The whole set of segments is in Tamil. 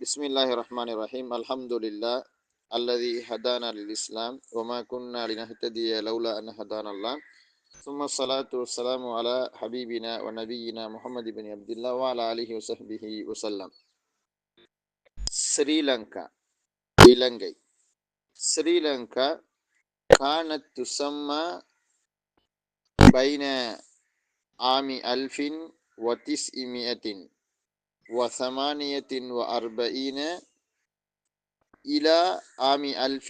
Bismillahirrahmanirrahim. Alhamdulillah alladhi hadana lil Islam wa ma kunna linahtadiya laula an hadana Allah. Thumma salatu wassalamu ala habibina wa nabiyyina Muhammad ibn Abdullah wa ala alihi wa sahbihi wa sallam. Sri Lanka, இலங்கை. ஸ்ரீலங்கா கானத் துசம்மா பைன ஆமி அல்ஃபின் வ திஸ்இமியத்தின் வ ثمانية وأربعين إلى عام ألف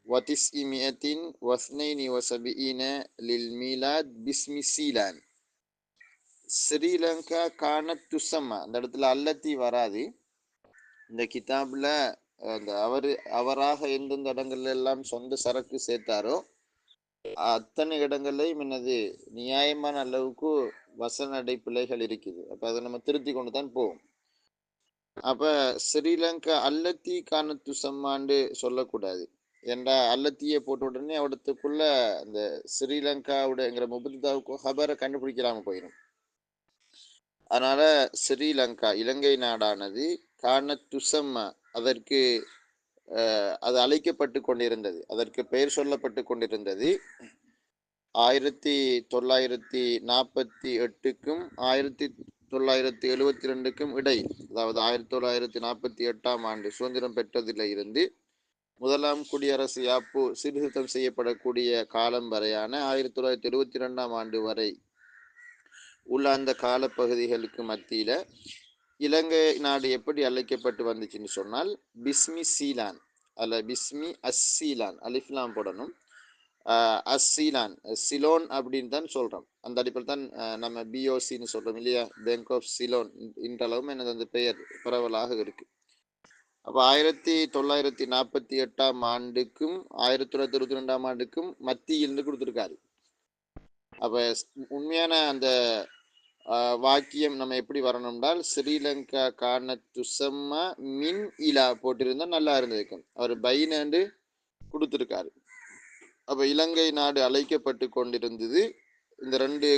وتسعمائة واثنين وسبعين للميلاد باسم سيلان. ஸ்ரீலங்கா கானத் துசம்மா, அந்த இடத்துல அல்லத்தி வராது. இந்த கிதாபில் அந்த அவராக எந்தெந்த இடங்கள்ல எல்லாம் சொந்த சரக்கு சேர்த்தாரோ அத்தனை இடங்கள்லையும் என்னது நியாயமான அளவுக்கு வசன அடை பிழைகள் இருக்குது. அப்போ அதை நம்ம திருத்தி கொண்டு தான் போவோம். அப்போ ஸ்ரீலங்கா அல்லத்தி கானத்து சம்மாண்டு சொல்லக்கூடாது. ஏண்டா அல்லத்தியை போட்ட உடனே அவடத்துக்குள்ள அந்த ஸ்ரீலங்காவுடைய முபத்தாவுக்கு ஹபரை கண்டுபிடிக்கலாம போயிடும். அதனால ஸ்ரீலங்கா இலங்கை நாடானது கானத்து சம்மா, அதற்கு அது அழைக்கப்பட்டு கொண்டிருந்தது, அதற்கு பெயர் சொல்லப்பட்டு கொண்டிருந்தது 1948க்கும் 1972க்கும் இடையில். அதாவது 1948ஆம் ஆண்டு சுதந்திரம் பெற்றதில் இருந்து முதலாம் குடியரசு யாப்பு சீர்திருத்தம் செய்யப்படக்கூடிய காலம் வரையான 1972ஆம் ஆண்டு வரை உள்ள அந்த காலப்பகுதிகளுக்கு மத்தியில இலங்கை நாடு எப்படி அழைக்கப்பட்டு வந்துச்சுன்னு சொன்னால் பிஸ்மி சீலான், அல்ல பிஸ்மி அஸ்ஸீலான், அலிஃப்லாம் போடணும். அஸ்ஸீலான், சிலோன் அப்படின்னு தான் சொல்கிறோம். அந்த அடிப்படையில் தான் நம்ம பிஓசின்னு சொல்கிறோம் இல்லையா, பேங்க் ஆஃப் சிலோன் இன்றளவும் எனது அந்த பெயர் பரவலாக இருக்கு. அப்போ 1948ஆம் ஆண்டுக்கும் 1922ஆம் ஆண்டுக்கும் மத்தியிலிருந்து கொடுத்துருக்காரு. அப்போ உண்மையான அந்த வாக்கியம் நம்ம எப்படி வரணும்னால் ஸ்ரீலங்கா கானத்து சம்மா மின் இலா போட்டிருந்தா நல்லா இருந்திருக்கும். அவர் பைனாண்டு கொடுத்துருக்காரு. அப்போ இலங்கை நாடு அழைக்கப்பட்டு கொண்டிருந்தது இந்த 2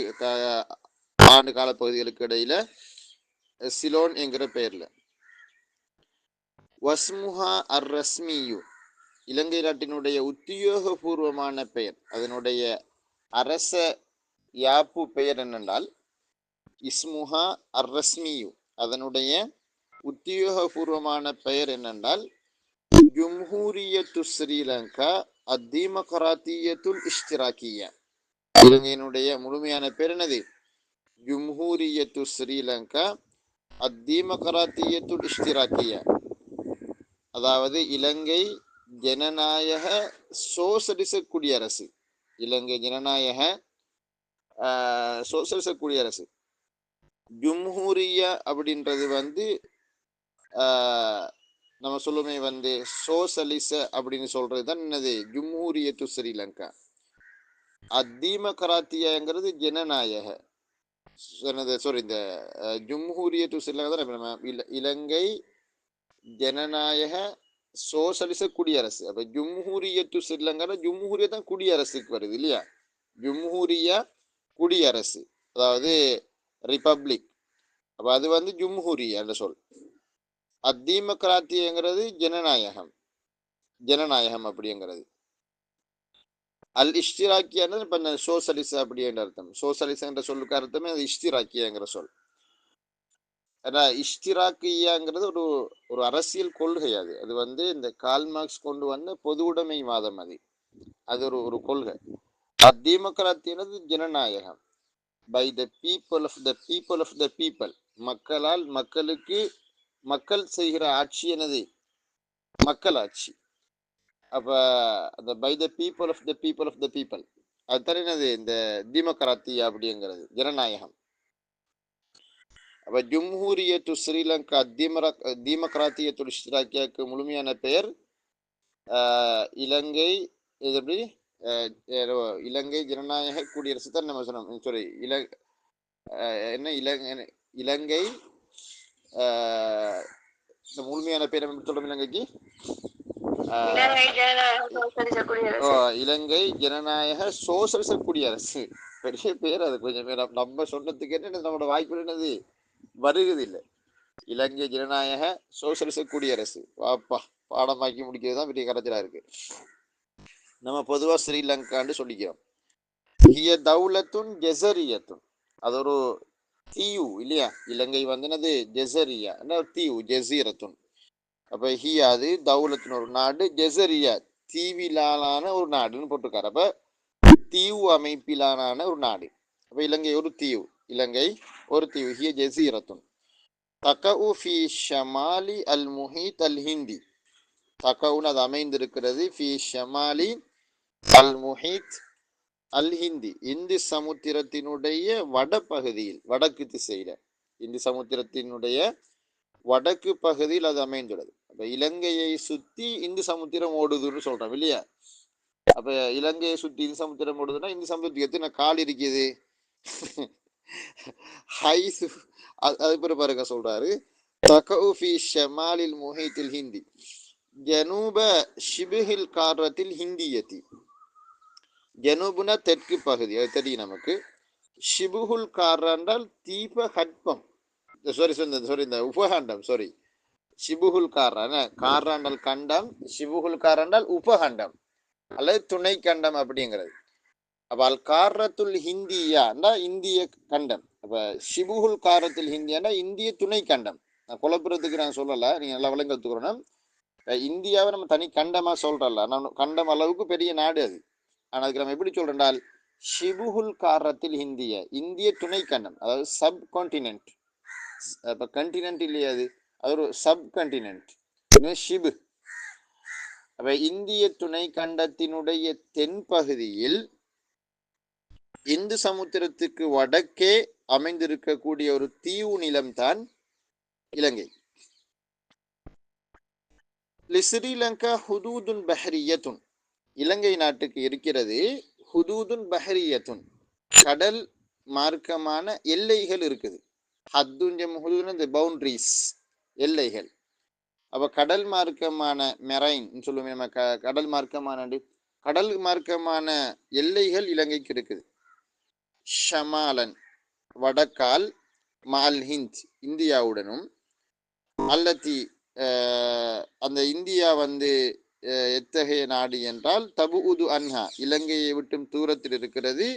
ஆண்டு காலப்பகுதிகளுக்கு இடையில சிலோன் என்கிற பெயர்ல. வஸ்முஹா அர் ரஸ்மியு, இலங்கை நாட்டினுடைய உத்தியோகபூர்வமான பெயர், அதனுடைய அரச யாப்பு பெயர் என்னென்றால் இஸ்முஹா அர் ரஸ்மியு, அதனுடைய உத்தியோகபூர்வமான பெயர் என்னென்றால் ஜும்ஹூரியத்து ஸ்ரீலங்கா அத்தீமகராத்தியத்துல் இஷ்திராக்கியா. இலங்கையினுடைய முழுமையான பேர் என்னது? ஜும்ஹூரியத்து ஸ்ரீலங்கா அத்தீமகராத்தியத்துல் இஷ்திராக்கியா, அதாவது இலங்கை ஜனநாயக சோசலிச குடியரசு. இலங்கை ஜனநாயக சோசலிச குடியரசு. ஜும்ஹூரியா அப்படின்றது நம்ம சொல்லுமே சோசலிச அப்படின்னு சொல்றது தான் என்னது ஜும்ஹூரியத்து ஸ்ரீலங்கா. அத்தீமகராத்தியாங்கிறது ஜனநாயக, இந்த ஜும்ஹூரியத்து ஸ்ரீலங்கா தான் இலங்கை ஜனநாயக சோசலிச குடியரசு. அப்ப ஜும்ஹூரியத்து ஸ்ரீலங்கா ஜும்ஹூரியா தான் குடியரசுக்கு வருது இல்லையா, ஜும்ஹூரியா குடியரசு, அதாவது ரிபப்ளிக். அப்ப அது ஜும்ஹூரியா என்ற சொல். அத்தீமகராத்தியங்கிறது ஜனநாயகம், ஜனநாயகம் அப்படிங்கிறது. அல் இஷ்திராக்கியான்றது இப்ப சோசலிச அப்படின்ற அர்த்தம். சோசலிச என்ற சொல்லுக்கு அர்த்தமே அது இஷ்திராக்கியாங்கிற சொல். ஏன்னா இஷ்திராக்கியாங்கிறது ஒரு அரசியல் கொள்கை. அது இந்த கால் மார்க்ஸ் கொண்டு வந்த பொது உடைமைவாதம். அது ஒரு கொள்கை. அத்தீமகராத்தியனது ஜனநாயகம், by the people of the people of the people, மக்களால் மக்களுக்கு, மக்கள் செய்கிற ஆட்சி என்னது மக்கள் ஆட்சி. அப்ப அந்த by the people of the people of the people அதுதான் என்னது இந்த டெமோக்ராத்தியா அப்படிங்கிறது, ஜனநாயகம். அப்ப ஜும்ஹூரியத்து ஸ்ரீலங்கா டெமோக்ராத்தியத்துல் இஷ்திராக்கியாக்கு முழுமையான பெயர் இலங்கை இது எப்படி இலங்கை ஜனநாயக குடியரசு தான் நம்ம சொன்னோம். சாரி, இலங்கை முழுமையான பேர் எப்படி சொல்றோம் இலங்கைக்கு? இலங்கை ஜனநாயக சோசலிச குடியரசு. பெரிய பேர் அது. கொஞ்சம் பேர் நம்ம சொன்னதுக்கு என்ன நம்மளோட வாய்ப்பு என்னது வருகிறது இல்லை. இலங்கை ஜனநாயக சோசியலிச குடியரசு. வாப்பா, பாடமாக்கி முடிக்கிறது தான் பெரிய கரைச்சலா இருக்கு. நம்ம பொதுவா ஸ்ரீலங்கான்னு சொல்லிக்கிறோம். ஹிய தௌலத்துன் ஜெசரியத்துன், அது ஒரு தீவு இல்லையா? இலங்கை வந்து என்னது? ஜெசரியா, தீவு, ஜெசீரத்துன். அப்ப ஹிய அது, தௌலத்துன் ஒரு நாடு, ஜெசரியா தீவிலான ஒரு நாடுன்னு போட்டிருக்காரு. அப்ப தீவு அமைப்பிலான ஒரு நாடு. அப்ப இலங்கை ஒரு தீவு. இலங்கை ஒரு தீவு. ஹிய ஜெசீரத்துன் தகஉ ஃபி ஷமாலி அல் முஹீத் அல் ஹிந்தி. தகவுன் அது அமைந்திருக்கிறது. ஃபி ஷமாலி அல் முஹீத் அல் ஹிந்தி, இந்து சமுத்திரத்தினுடைய வடபகுதியில், வடக்கு திசையில, இந்து சமுத்திரத்தினுடைய வடக்கு பகுதியில் அது அமைந்துள்ளது. அப்ப இலங்கையை சுத்தி இந்து சமுத்திரம் ஓடுதுன்னு சொல்றோம் இல்லையா? அப்ப இலங்கையை சுத்தி இந்து சமுத்திரம் ஓடுதுன்னா இந்து சமுத்திரத்துக்கு எத்தனை கால் இருக்குது? அது பிறகு பாருங்க சொல்றாரு, தகஉ ஃபி ஷமாலில் முஹீத்தில் ஹிந்தி ஜனூப ஷிபுஹில் காரத்தில் ஹிந்தியதி. ஜனூபுனா தெற்கு பகுதி, அது தெரியும் நமக்கு. ஷிபுஹுல் கார் என்றால் தீபகற்பம், இந்த உபகண்டம், ஷிபுஹுல் காராண்டல் கண்டம், ஷிபுஹுல் காராண்டால் உபகண்டம் அல்லது துணை கண்டம் அப்படிங்கிறது. அப்ப அல் காரத்துல் ஹிந்தியாண்டா இந்திய கண்டம். அப்ப ஷிபுஹுல் காரத்துல் ஹிந்தியாண்டா இந்திய துணை கண்டம். நான் குழப்பறதுக்கு நான் சொல்லல, நீங்க நல்லா விளங்க எடுத்துக்கணும். இந்தியாவை நம்ம தனி கண்டமா சொல்றல, நான் கண்டம் அளவுக்கு பெரிய நாடு அது. ஆனால் அதுக்கு நம்ம எப்படி சொல்றோம்னால் ஷிபுஹுல் காரத்தில் ஹிந்திய, இந்திய துணை கண்டம், அதாவது சப் கான்டினென்ட். இப்போ கண்டினென்ட் இல்லையா, அது ஒரு சப் கான்டினென்ட், ஷிபு. அப்ப இந்திய துணை கண்டத்தினுடைய தென்பகுதியில் இந்து சமுத்திரத்துக்கு வடக்கே அமைந்திருக்கக்கூடிய ஒரு தீவு நிலம்தான் இலங்கை. ஸ்ரீலங்கா ஹுதூதுன் பஹரியத்துன், இலங்கை நாட்டுக்கு இருக்கிறது ஹுதூதுன் பஹரியத்துன், கடல் மார்க்கமான எல்லைகள் இருக்குது. ஹத்துஞ்சம் ஹுதூதுன் பவுண்டரிஸ், எல்லைகள். அப்ப கடல் மார்க்கமான மெரைன் சொல்லுவோம் நம்ம, கடல் மார்க்கமான எல்லைகள் இலங்கைக்கு இருக்குது. ஷமாலன் வடக்கால், மால் ஹிந்த் இந்தியாவுடனும், அல்லத்தி அந்த இந்தியா வந்து எத்தகைய நாடு என்றால் தபு உது அன்ஹா, இலங்கையை விட்டும் தூரத்தில் இருக்கிறது.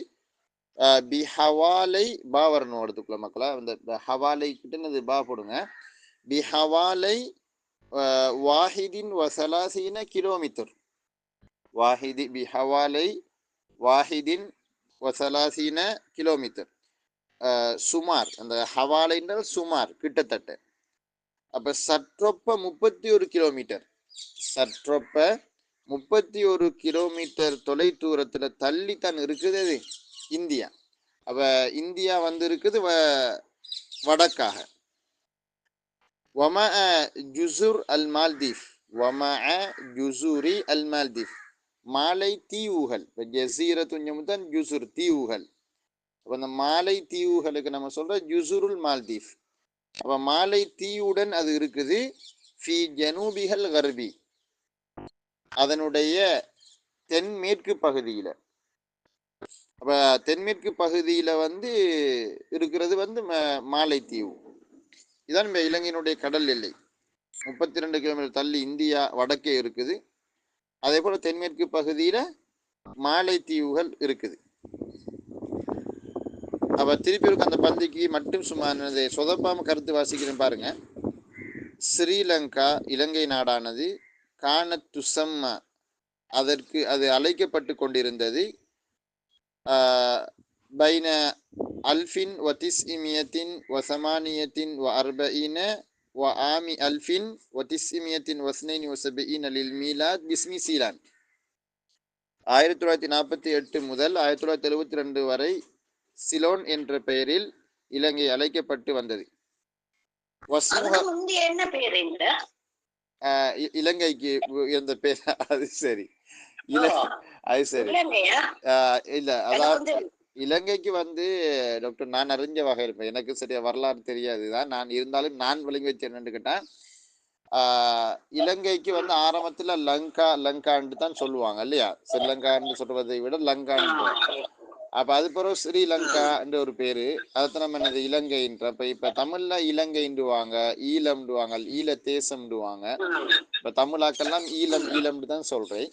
பிஹவாலை பா வரணும் எடுத்துக்குள்ள மக்களா, அந்த ஹவாலை கிட்ட பா போடுங்க. பிஹவாலை வாஹிதின் வசலாசீன கிலோமீட்டர், வாஹிதி பிஹவாலை வாஹிதின் வசலாசீன கிலோமீட்டர், சுமார், அந்த ஹவாலைன்றது சுமார், கிட்டத்தட்ட. அப்ப சற்றொப்ப 31 கிலோமீட்டர், சற்றொப்ப 31 கிலோமீட்டர் தொலை தூரத்துல தள்ளித்தான் இருக்குது அது இந்தியா. அப்ப இந்தியா வந்து இருக்குது வடக்காக. வமஅ ஜுசுர் அல் மால்தீவ், வமஅ ஜுசுரி அல் மால்தீவ், மாலை தீவுகள். ஜசீரத்துன் ஜுசுர் தீவுகள். அப்ப அந்த மாலை தீவுகளுக்கு நம்ம சொல்ற ஜுசுருல் மால்தீவ். அப்ப மாலை தீவுடன் அது இருக்குது. ஃபி ஜனூபிஹல் கர்பி, அதனுடைய தென்மேற்கு பகுதியில. அப்ப தென்மேற்கு பகுதியில வந்து இருக்கிறது வந்து மாலை தீவு. இதான் இலங்கையினுடைய கடல் எல்லை. 32 கிலோமீட்டர் தள்ளி இந்தியா வடக்கே இருக்குது. அதே போல தென்மேற்கு பகுதியில மாலை தீவுகள் இருக்குது. அப்ப திருப்பி இருக்கு அந்த பந்திக்கு மட்டும் சும்மா சொதப்பாம கருத்து வாசிக்கிறேன் பாருங்க. ஸ்ரீலங்கா இலங்கை நாடானது கானத்துசம்மா, அதற்கு அது அழைக்கப்பட்டு கொண்டிருந்தது பைன அல்ஃபின் வ திஸ்இமியத்தின் வ சமானியத்தின் வ அர்பஈன வ ஆமி அல்ஃபின் வ திஸ்இமியத்தின் வ ஸ்னைனி வ சபஈன லில் மீலாத் பிஸ்மி சீலான். 1948 முதல் 1972 வரை சிலோன் என்ற பெயரில் இலங்கை அழைக்கப்பட்டு வந்தது. இலங்கைக்கு இருந்த பேர் அது சரி, அது சரி இல்ல, அதாவது இலங்கைக்கு வந்து டாக்டர் நான் அறிஞ்ச வகை இருப்பேன், எனக்கு சரியா வரலாறு தெரியாதுதான், நான் இருந்தாலும் நான் விளங்கி வச்சேன்னு கேட்டேன். இலங்கைக்கு வந்து ஆரம்பத்துல லங்கான்னு தான் சொல்லுவாங்க இல்லையா? ஸ்ரீலங்கான்னு சொல்றதை விட லங்கான்னு. அப்ப அது பிறகு ஸ்ரீலங்கா என்ற ஒரு பேரு. அதைத்தான் நம்ம என்னது இலங்கைன்ற. இப்ப தமிழ்ல இலங்கைண்டுவாங்க, ஈழம்டுவாங்க, ஈழ தேசம்டுவாங்க. இப்ப தமிழாக்கெல்லாம் ஈழம் ஈழம்னு தான் சொல்றேன்.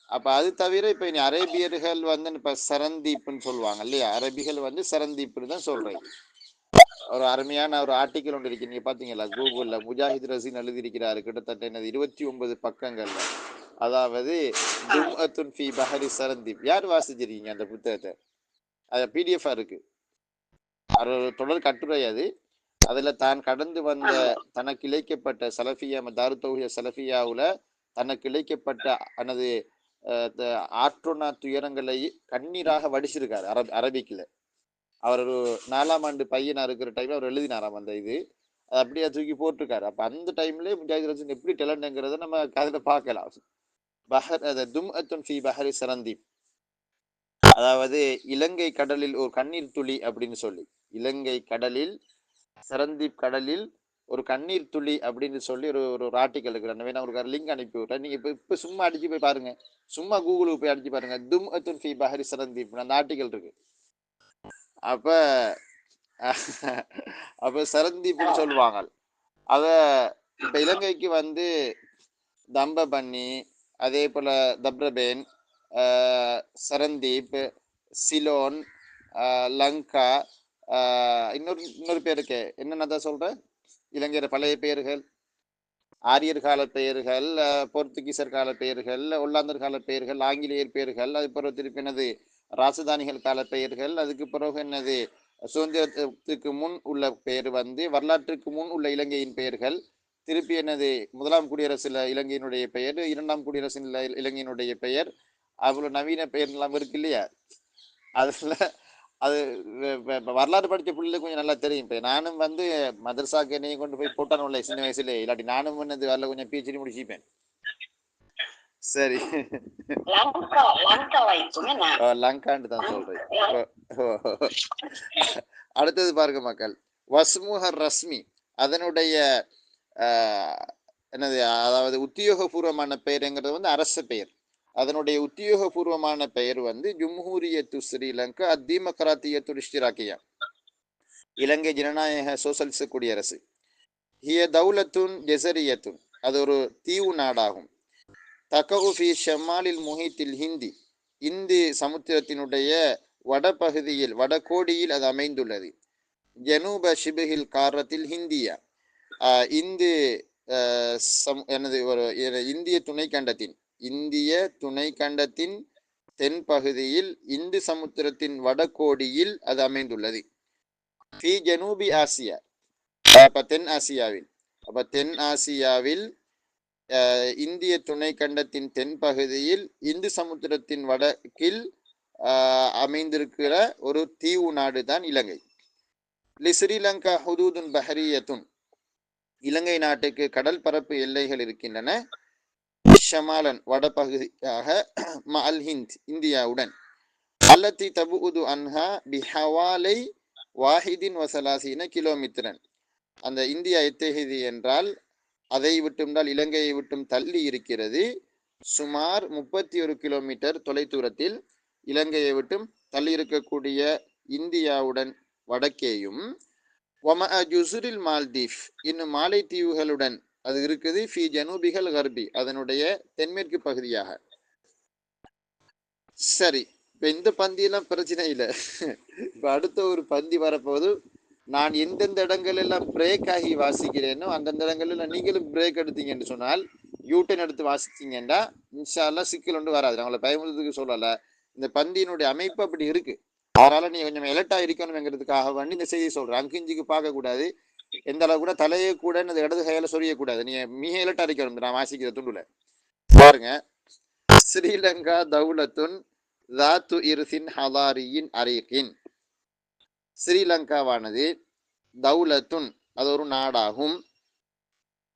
அப்ப அது தவிர இப்ப இனி அரேபியர்கள் வந்து இப்ப சரந்தீப்னு சொல்லுவாங்க இல்லையா? அரபிகள் வந்து சரந்தீப்னு தான் சொல்றேன். ஒரு அருமையான ஒரு ஆர்டிக்கல் ஒன்று இருக்கு, நீங்க பாத்தீங்களா கூகுள்ல? முஜாஹித் ரசீன் எழுதியிருக்கிறாரு, கிட்டத்தட்ட என்னது 29 பக்கங்கள்ல. அதாவது தும்அத்துன் ஃபி பஹரி சரந்தீப். யார் வாசிச்சிருக்கீங்க அந்த புத்தகத்தை? அது பிடிஎஃப் இருக்கு. அது ஒரு தொடர் கட்டுரை அது. அதுல தான் கடந்து வந்த தனக்கு இழைக்கப்பட்ட சலஃபியா தாரு தௌஹீத் சலஃபியாவுல தனக்கு இழைக்கப்பட்ட எனது ஆற்றோனா துயரங்களை கண்ணீராக வடிச்சிருக்காரு அரபிக்ல. அவர் ஒரு 4ஆம் ஆண்டு பையனா இருக்கிற டைம்ல அவர் எழுதினாராம் அந்த இது. அது அப்படியே தூக்கி போட்டிருக்காரு. அப்ப அந்த டைம்ல முஜாஹித் ரசீன் எப்படி டேலண்ட்ங்கிறத நம்ம அதுல பார்க்கலாம். பஹர் தும்அத்துன் ஃபி பஹரி சரந்தீப், அதாவது இலங்கை கடலில் ஒரு கண்ணீர் துளி அப்படின்னு சொல்லி, இலங்கை கடலில் சரந்தீப் கடலில் ஒரு கண்ணீர் துளி அப்படின்னு சொல்லி ஒரு ஒரு ஆர்டிக்கல் இருக்கிறேன். நான் உங்களுக்கு லிங்க் அனுப்பி விட்றேன். நீங்க இப்ப சும்மா அடிச்சு போய் பாருங்க, சும்மா கூகுளுக்கு போய் அடிச்சு பாருங்க, தும்அத்துன் ஃபி பஹரி சரந்தீப் அந்த ஆர்டிக்கல் இருக்கு. அப்ப அப்ப சரந்தீப்னு சொல்லுவாங்க அத. இப்ப இலங்கைக்கு வந்து தம்ப பண்ணி, அதே போல தப்ரபேன், சரந்தீப், சிலோன், லங்கா, இன்னொரு பேர் இருக்கு, என்னென்னதான் சொல்ற இலங்கையோட பழைய பெயர்கள், ஆரியர் கால பெயர்கள், போர்த்துகீசர் கால பெயர்கள், ஒல்லாந்தர் கால பெயர்கள், ஆங்கிலேயர் பெயர்கள், அது பிறகு திருப்பி என்னது ராசதானிகள் கால பெயர்கள், அதுக்கு பிறகு என்னது சுதந்திரத்துக்கு முன் உள்ள பெயர் வந்து வரலாற்றுக்கு முன் உள்ள இலங்கையின் பெயர்கள், திருப்பி என்னது முதலாம் குடியரசுல இலங்கையினுடைய பெயர், இரண்டாம் குடியரசின் இலங்கையினுடைய பெயர், அவ்வளவு நவீன பெயர் எல்லாம் இருக்கு இல்லையா? அதுல அது வரலாறு படிச்ச பிள்ளைகளுக்கு கொஞ்சம் நல்லா தெரியும். இப்ப நானும் வந்து மதரசாக்கு என்னையும் கொண்டு போய் போட்டானுல்ல சின்ன வயசுல, இல்லாட்டி நானும் என்னது வரல கொஞ்சம் பிஹெச்டி முடிச்சுப்பேன். சரி, லங்கான்னு தான் சொல்றேன். அடுத்தது பாருங்க மக்கள், வஸ்முஹர் ரஸ்மி, அதனுடைய என்னது, அதாவது உத்தியோகபூர்வமான பெயருங்கிறது வந்து அரச பெயர். அதனுடைய உத்தியோகபூர்வமான பெயர் வந்து ஜும்ஹூரியத்து ஸ்ரீலங்கா அத்தீமக்ராத்தியத்து இஷ்டிராக்கியா, இலங்கை ஜனநாயக சோசலிச குடியரசு. ஹிய தௌலத்துன் ஜெசரியத்துன், அது ஒரு தீவு நாடாகும். தகவுஃபி ஷமாலில் முஹித்தில் ஹிந்தி, இந்து சமுத்திரத்தினுடைய வடபகுதியில் வடகோடியில் அது அமைந்துள்ளது. ஜனூப ஷிபுகில் காரத்தில் ஹிந்தியா, இந்து எனது ஒரு இந்திய துணைக்கண்டத்தின் தென்பகுதியில் இந்து சமுத்திரத்தின் வடகோடியில் அது அமைந்துள்ளது. ஃபி ஜனூபி ஆசியா, அப்ப தென் ஆசியாவில், அப்ப தென் ஆசியாவில் இந்திய துணைக்கண்டத்தின் தென்பகுதியில் இந்து சமுத்திரத்தின் வடக்கில் அமைந்திருக்கிற ஒரு தீவு நாடு தான் இலங்கை. ஸ்ரீலங்கா ஹுதூதுன் பஹரியத்துன், இலங்கை நாட்டுக்கு கடல் பரப்பு எல்லைகள் இருக்கின்றன. ஷமாலன், வடபகுதியாக, மஅல் ஹிந்த், இந்தியாவுடன். அல்லத்தி தபுது அன்ஹா பிஹவாலை வாஹிதின் வசலாசீன கிலோமீட்டரன், அந்த இந்தியா எத்தகையது என்றால் அதை விட்டும் இலங்கையை விட்டும் தள்ளி இருக்கிறது. சுமார் 31 கிலோமீட்டர் தொலைதூரத்தில் இலங்கையை விட்டும் தள்ளி இருக்கக்கூடிய இந்தியாவுடன் வடக்கேயும், ஜுசுரில் மால்தீவ், இன்னும் மாலை தீவுகளுடன் அது இருக்குது. ஃபி ஜனூபிகள் கர்பி, அதனுடைய தென்மேற்கு பகுதியாக. சரி, இப்ப இந்த பந்தியெல்லாம் பிரச்சனை இல்லை. இப்ப அடுத்த ஒரு பந்தி வரப்போது, நான் எந்தெந்த இடங்கள் எல்லாம் பிரேக் ஆகி வாசிக்கிறேனோ அந்தந்த இடங்கள்ல நீங்களும் பிரேக் எடுத்தீங்கன்னு சொன்னால், யூட்டன் எடுத்து வாசித்தீங்கன்னா இன்ஷால்லா சிக்கல் ஒன்று வராது. அவங்கள பயமுறுத்துக்கு சொல்லலை, இந்த பந்தியினுடைய அமைப்பு அப்படி இருக்கு. அதனால நீ கொஞ்சம் எலர்ட்டா இருக்கணும்ங்கிறதுக்காக வேண்டி இந்த செய்தி சொல்றேன். அங்கிஞ்சிக்கு பார்க்க கூடாது, எந்த அளவு கூட தலையே கூட இடது கையில சொரியக்கூடாது. நீ மிக எலர்ட்டா இருக்கணும். நான் வாசிக்கிற துண்டுல பாருங்க, ஸ்ரீலங்கா தௌலத்துன் தாத்து இருசின் ஹலாரியின் அரீகின், ஸ்ரீலங்காவானது தௌலத்துன், அது ஒரு நாடாகும்.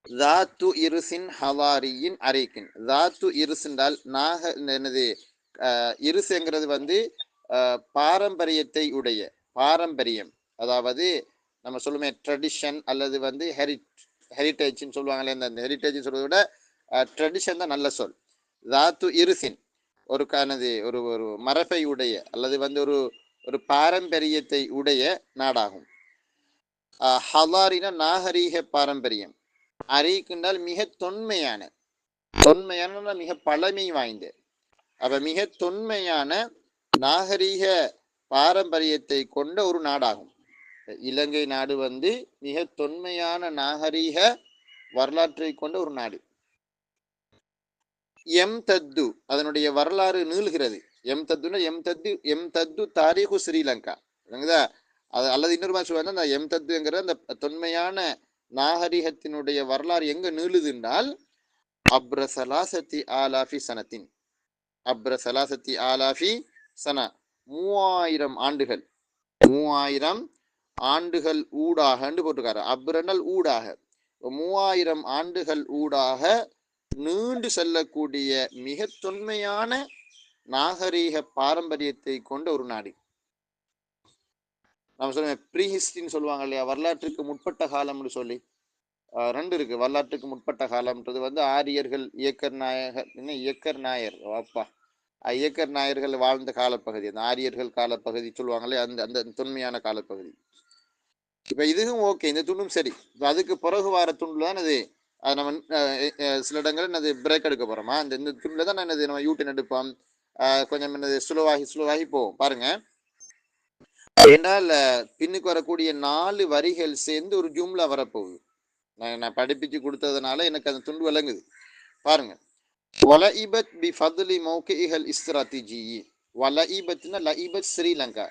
தாத்து இருசின் ஹலாரியின் அரீகின், தாத்து இருசின்றால் நாக என்னது, இருசுங்கிறது வந்து பாரம்பரியத்தை உடைய, பாரம்பரியம், அதாவது நம்ம சொல்லுமே ட்ரெடிஷன் அல்லது வந்து ஹெரிட்டேஜ்னு சொல்லுவாங்களே, அந்த ஹெரிட்டேஜ் சொல்றதை விட ட்ரெடிஷன் தான் நல்ல சொல். தாத்து இருசின், ஒரு ஒரு ஒரு மரபை உடைய அல்லது வந்து ஒரு ஒரு பாரம்பரியத்தை உடைய நாடாகும். ஹலாரின நாகரீக பாரம்பரியம். அரீக்குண்டால் மிக தொன்மையான, தொன்மையான மிக பழமை வாய்ந்த, அப்ப மிக தொன்மையான நாகரீக பாரம்பரியத்தை கொண்ட ஒரு நாடாகும். இலங்கை நாடு வந்து மிக தொன்மையான நாகரீக வரலாற்றை கொண்ட ஒரு நாடு. எம் தத்து அதனுடைய வரலாறு நீள்கிறது. எம் தத்து தாரீகு ஸ்ரீலங்கா அது அல்லது இன்னொரு மாதிரி சொல்லுவாங்க, அந்த எம் தத்துங்கிற அந்த தொன்மையான நாகரிகத்தினுடைய வரலாறு எங்க நீளுது என்றால் அப்ரசலாசத்தி ஆலாஃபி சனத்தின், அப்ரசலாசத்தி ஆலாஃபி சனா 3000 ஆண்டுகள், 3000 ஆண்டுகள் ஊடாக போட்டிருக்காரு. அப்ரனல் ஊடாக 3000 ஆண்டுகள் ஊடாக நீண்டு செல்லக்கூடிய மிக தொன்மையான நாகரீக பாரம்பரியத்தை கொண்ட ஒரு நாடு. நம்ம சொல்லுவேன் ப்ரீ ஹிஸ்டரின்னு சொல்லுவாங்க இல்லையா, வரலாற்றுக்கு முற்பட்ட காலம்னு சொல்லி. ரெண்டு இருக்கு. வரலாற்றுக்கு முற்பட்ட காலம்ன்றது வந்து ஆரியர்கள் இயக்கர் நாயர் அப்பா இயக்கர் நாயர்கள் வாழ்ந்த காலப்பகுதி, அந்த ஆரியர்கள் காலப்பகுதி சொல்லுவாங்களே, அந்த அந்த தொன்மையான காலப்பகுதி. இப்ப இதுவும் ஓகே, இந்த துண்டும் சரி. அதுக்கு பிறகு வார துண்டுல தான் அது நம்ம சில இடங்கள் அது பிரேக் எடுக்க போறோமா, இந்த துண்டுல தான் என்னது நம்ம யூடின் எடுப்போம். கொஞ்சம் என்னது சுலவாகி போவோம் பாருங்க. ஏன்னால் பின்னுக்கு வரக்கூடிய 4 வரிகள் சேர்ந்து ஒரு ஜும்லா வரப்போகுது. நான் படிப்பிச்சு கொடுத்ததுனால எனக்கு அந்த துண்டு விளங்குது பாருங்க. வலஇபத் பி ஃபத்லி மௌகிஇஹல் இஸ்திராத்திஜி. வலஇபத்னா லஇபத் ஸ்ரீலங்கா,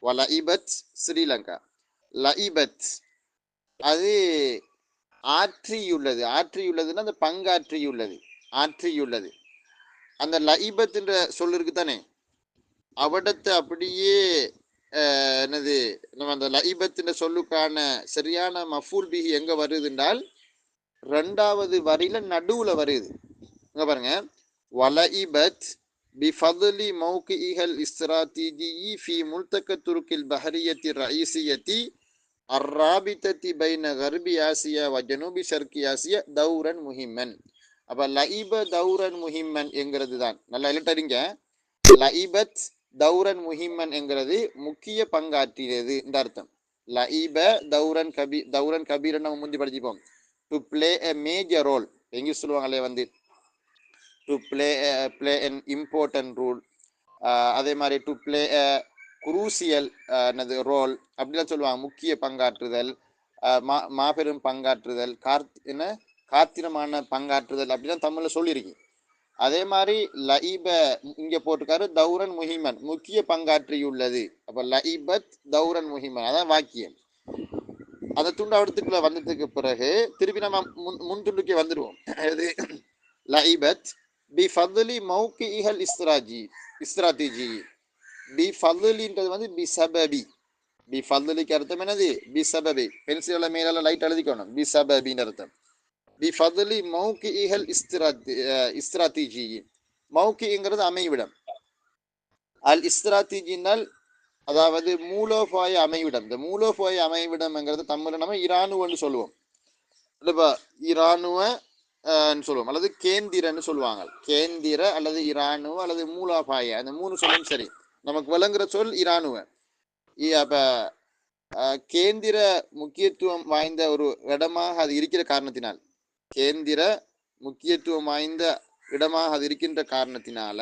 வலஇபத் ஸ்ரீலங்கா. லஇபத் அது ஆற்றியுள்ளதுன்னா அந்த ஆற்றியுள்ளது. அந்த லஇபத் என்ற சொல் இருக்கு தானே, அவடத்தை அப்படியே என்னது நம்ம அந்த லஇபத் சொல்லுக்கான சரியான மஃபூல் பிஹி எங்க வருது என்றால் 2வது வரியில நடுவுல வருது. இங்க பாருங்க, வலஇபத் பிஃபத்லி மௌகிஇஹல் இஸ்திராத்திஜி ஃபி முல்தக துருக்கில் பஹரியத்தி ரஈசியத்தி அர்ராபிதத்தி பைன கர்பி ஆசியா வ ஜனூபி ஷர்கி ஆசியா தௌரன் முஹிம்மன். அப்ப லஇப தௌரன் முஹிம்மன் என்கிறது தான் நல்லா எழுட்டறிங்க. லஇபத் தௌரன் முஹிம்மன் என்கிறது முக்கிய பங்காற்றியது இந்த அர்த்தம். லஇப தௌரன் கபீரன் நம்ம முந்தி படிச்சுப்போம். To play a major role, எங்க சொல்லுவாங்களே வந்து to play an important role. அதே மாதிரி டு பிளே குரூசியல் ரோல் அப்படிலாம் சொல்லுவாங்க. முக்கிய பங்காற்றுதல், மாபெரும் பங்காற்றுதல், காத்திரமான பங்காற்றுதல் அப்படிலாம் தமிழ்ல சொல்லியிருக்கு. அதே மாதிரி லஇப இங்க போட்டிருக்காரு தௌரன் முஹிமன், முக்கிய பங்காற்றியுள்ளது. அப்ப லஇபத் தௌரன் முஹிமன் அதான் வாக்கியம். அந்த துண்டு அவடத்துக்குள்ள வந்ததுக்கு பிறகு திருப்பி நம்ம முன் துண்டுக்கே வந்துடுவோம். லஇபத் பி ஃபத்லி மௌகிஇஹல் இஸ்திராத்திஜி. பி ஃபத்லின்றது வந்து பி சபபி. பி ஃபத்லிக்கு அர்த்தம் என்னது? பி சபபி. பென்சில மேல லைட் எழுதிக்கணும். பி சபபின்னு அர்த்தம். B Fadli மௌகிஇஹல் இஸ்திராத்திஜி. மௌகிங்கிறது அமைவிடம். அல் இஸ்திராத்திஜினால் அதாவது மூலோபாய அமைவிடம். இந்த மூலோபாய அமைவிடம்ங்கிறது தமிழ்ல நம்ம இராணுவன்னு சொல்லுவோம். இல்லப்பா இராணுவ சொல்லுவோம் அல்லது கேந்திரன்னு சொல்லுவாங்க. கேந்திர அல்லது இராணுவ அல்லது மூலோபாய, அந்த 3 சொல்லும் சரி. நமக்கு விளங்குற சொல் இராணுவ. அப்ப கேந்திர முக்கியத்துவம் வாய்ந்த ஒரு இடமாக அது இருக்கிற காரணத்தினால், கேந்திர முக்கியத்துவம் வாய்ந்த இடமாக அது இருக்கின்ற காரணத்தினால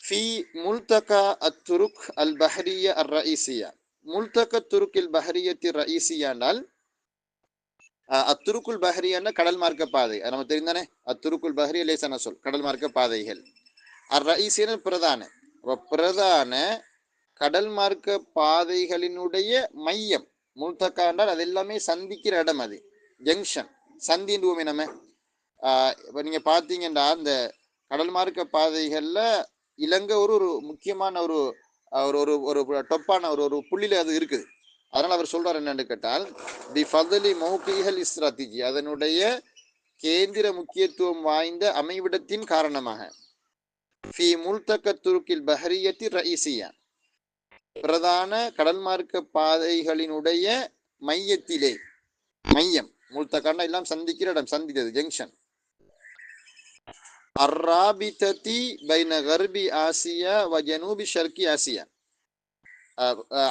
ஃபி முல்தகா அத்துருக் அல் பஹரிய அர் ரஈசியா. முல்தக துருக் அல் பஹரியத்தி ரஈசியானால் அத்துருக்குல் பஹரியான கடல் மார்க்க பாதை, அது நம்ம தெரிந்தானே. அத்துருக்குல் பஹரி லேசான சொல், கடல் மார்க்க பாதைகள். அர் ரஈசியான பிரதான கடல் மார்க்க பாதைகளினுடைய மையம். முல்தகா என்றால் அது எல்லாமே சந்திக்கிற இடம், அது ஜங்ஷன், சந்தின்டுவோமே நம்ம. இப்போ நீங்க பார்த்தீங்கன்னா இந்த கடல் மார்க்க பாதைகள்ல இலங்கை ஒரு முக்கியமான ஒரு டொப்பான ஒரு புள்ளியில அது இருக்குது. அதனால அவர் சொல்றாரு என்னன்னு கேட்டால் தி ஃபத்லி மௌகிஇஹல் இஸ்திராத்திஜி, அதனுடைய கேந்திர முக்கியத்துவம் வாய்ந்த அமைவிடத்தின் காரணமாக ஃபி முல்தக துருக்கில் பஹரியத்தி ரஈசியா, பிரதான கடல் மார்க்க பாதைகளினுடைய மையத்திலே. மையம் முல்தகாண்டா எல்லாம் சந்திக்கிற இடம், சந்தித்தது ஜங்ஷன். அர்ராபிததி பைன கர்பி ஆசியா வ ஜனூபி ஷர்கி ஆசியா.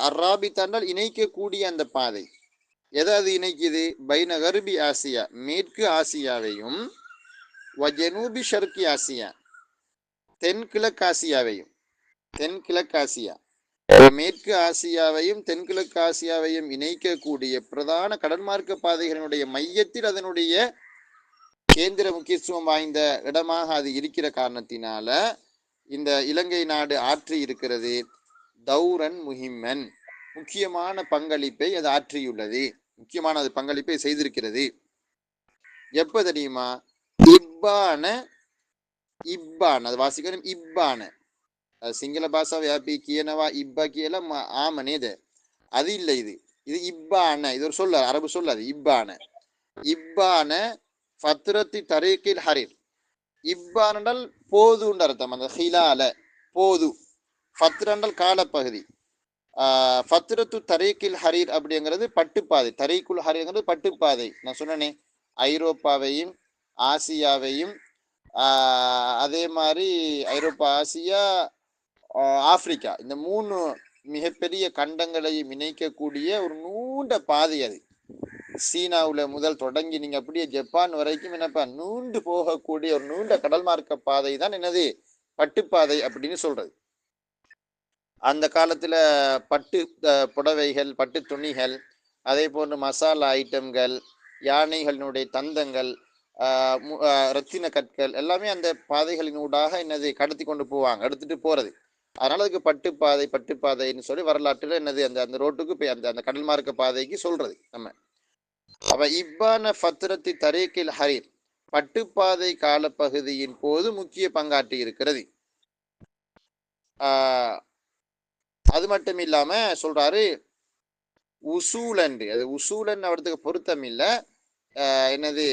அர்ராபித்தாண்டால் இணைக்கக்கூடிய அந்த பாதை. எதை அது இணைக்குது? பைன கர்பி ஆசியா, மேற்கு ஆசியாவையும், வ ஜனூபி ஷர்கி ஆசியா, தென்கிழக்கு ஆசியாவையும். தென்கிழக்கு ஆசியா, மேற்கு ஆசியாவையும் தென்கிழக்கு ஆசியாவையும் இணைக்கக்கூடிய பிரதான கடல்மார்க்க பாதைகளினுடைய மையத்தில் அதனுடைய கேந்திர முக்கியத்துவம் வாய்ந்த இடமாக அது இருக்கிற காரணத்தினால இந்த இலங்கை நாடு ஆற்றி இருக்கிறது தௌரன் முஹிம்மன், முக்கியமான பங்களிப்பை அது ஆற்றியுள்ளது, முக்கியமான அது பங்களிப்பை செய்திருக்கிறது. எப்ப தெரியுமா? இப்பான, இப்பான் அது வாசிக்கணும். இப்பான සිංහල භාෂාවේ අපි කියනවා ඉබ්බා කියලා ආම නේද? அது இல்லை, இது இது இப்பான, இது ஒரு சொல்ல, அரபு சொல்ல. அது இப்பான. இப்பான ஃபத்ரத்தி தரீக்கில் ஹரீர். இப்பான் என்றால் போதுன்னு அர்த்தம். அந்த ஹிலால போது, ஃபத்ர் என்றால் காலப்பகுதி. ஃபத்ரத்து தரீக்கில் ஹரீர் அப்படிங்கிறது பட்டுப்பாதை. தரீக்குல் ஹரீர்ங்கிறது பட்டுப்பாதை. நான் சொன்னேனே, ஐரோப்பாவையும் ஆசியாவையும் அதே மாதிரி ஐரோப்பா, ஆசியா, ஆப்பிரிக்கா, இந்த 3 மிகப்பெரிய கண்டங்களையும் இணைக்கக்கூடிய ஒரு நீண்ட பாதை அது. சீனாவுல முதல் தொடங்கி நீங்க அப்படியே ஜப்பான் வரைக்கும் என்னப்பா நீண்டு போகக்கூடிய ஒரு நீண்ட கடல் மார்க்க பாதை தான் என்னது பட்டுப்பாதை அப்படின்னு சொல்றது. அந்த காலத்துல பட்டு புடவைகள், பட்டு துணிகள், அதே போன்று மசாலா ஐட்டம்கள், யானைகளினுடைய தந்தங்கள், ரத்தின கற்கள் எல்லாமே அந்த பாதைகளின் ஊடாக என்னது கடத்தி கொண்டு போவாங்க, எடுத்துட்டு போறது. அதனால அதுக்கு பட்டுப்பாதை, பட்டுப்பாதைன்னு சொல்லி வரலாற்றுல என்னது அந்த அந்த ரோட்டுக்கு அந்த அந்த கடல் மார்க்க பாதைக்கு சொல்றது நம்ம. அப்ப இப்பான ஃபத்ரத்தி தரீக்கில் ஹரீர், பட்டுப்பாதை காலப்பகுதியின் போது முக்கிய பங்காற்றி இருக்கிறது. அது மட்டும் இல்லாம சொல்றாரு உசூலன், அது உசூலன் அவருக்கு பொருத்தம் இல்லை, என்னது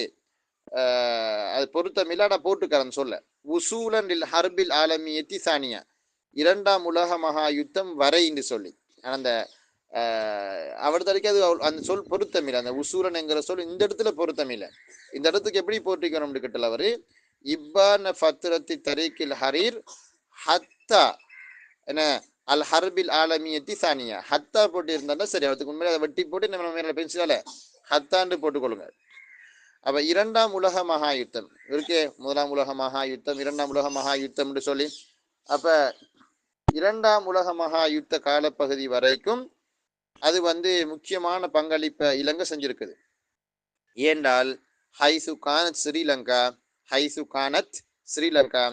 அது பொருத்தம் இல்லை, ஆனா போட்டுக்கிறேன்னு சொல்ல. உசூலன் ஹர்பில் ஆலமியத்தி சானியா, 2ஆம் உலக மகா யுத்தம் வரை என்று சொல்லி அந்த அவர்தலைக்கு அது அந்த சொல் பொருத்தம் இல்லை. அந்த உசூரன் என்கிற சொல் இந்த இடத்துல பொருத்தம் இல்லை. இந்த இடத்துக்கு எப்படி போட்டிக்கணும்னு கேட்டல அவரு, இப்பான ஃபத்ரத்தி தரீக்கில் ஹரீர் ஹத்தா என்ன அல் ஹர்பில் ஆலமியத்தி சானியா. ஹத்தா போட்டு இருந்தா சரி, அதுக்கு உண்மையில அதை வெட்டி போட்டு நம்ம மேல பென்சிலால ஹத்தாண்டு போட்டுக்கொள்ளுங்க. அப்ப 2ஆம் உலக மகா யுத்தம் இருக்கே, 1ஆம் உலக மகா யுத்தம், 2ஆம் உலக மகா யுத்தம் சொல்லி, அப்ப 2ஆம் உலக மகா யுத்த காலப்பகுதி வரைக்கும் அது முக்கியமான பங்களிப்பை இலங்கை செஞ்சிருக்குது. ஏண்டால் ஹைசு கானத் ஸ்ரீலங்கா, ஹைசு கானத் ஸ்ரீலங்கா,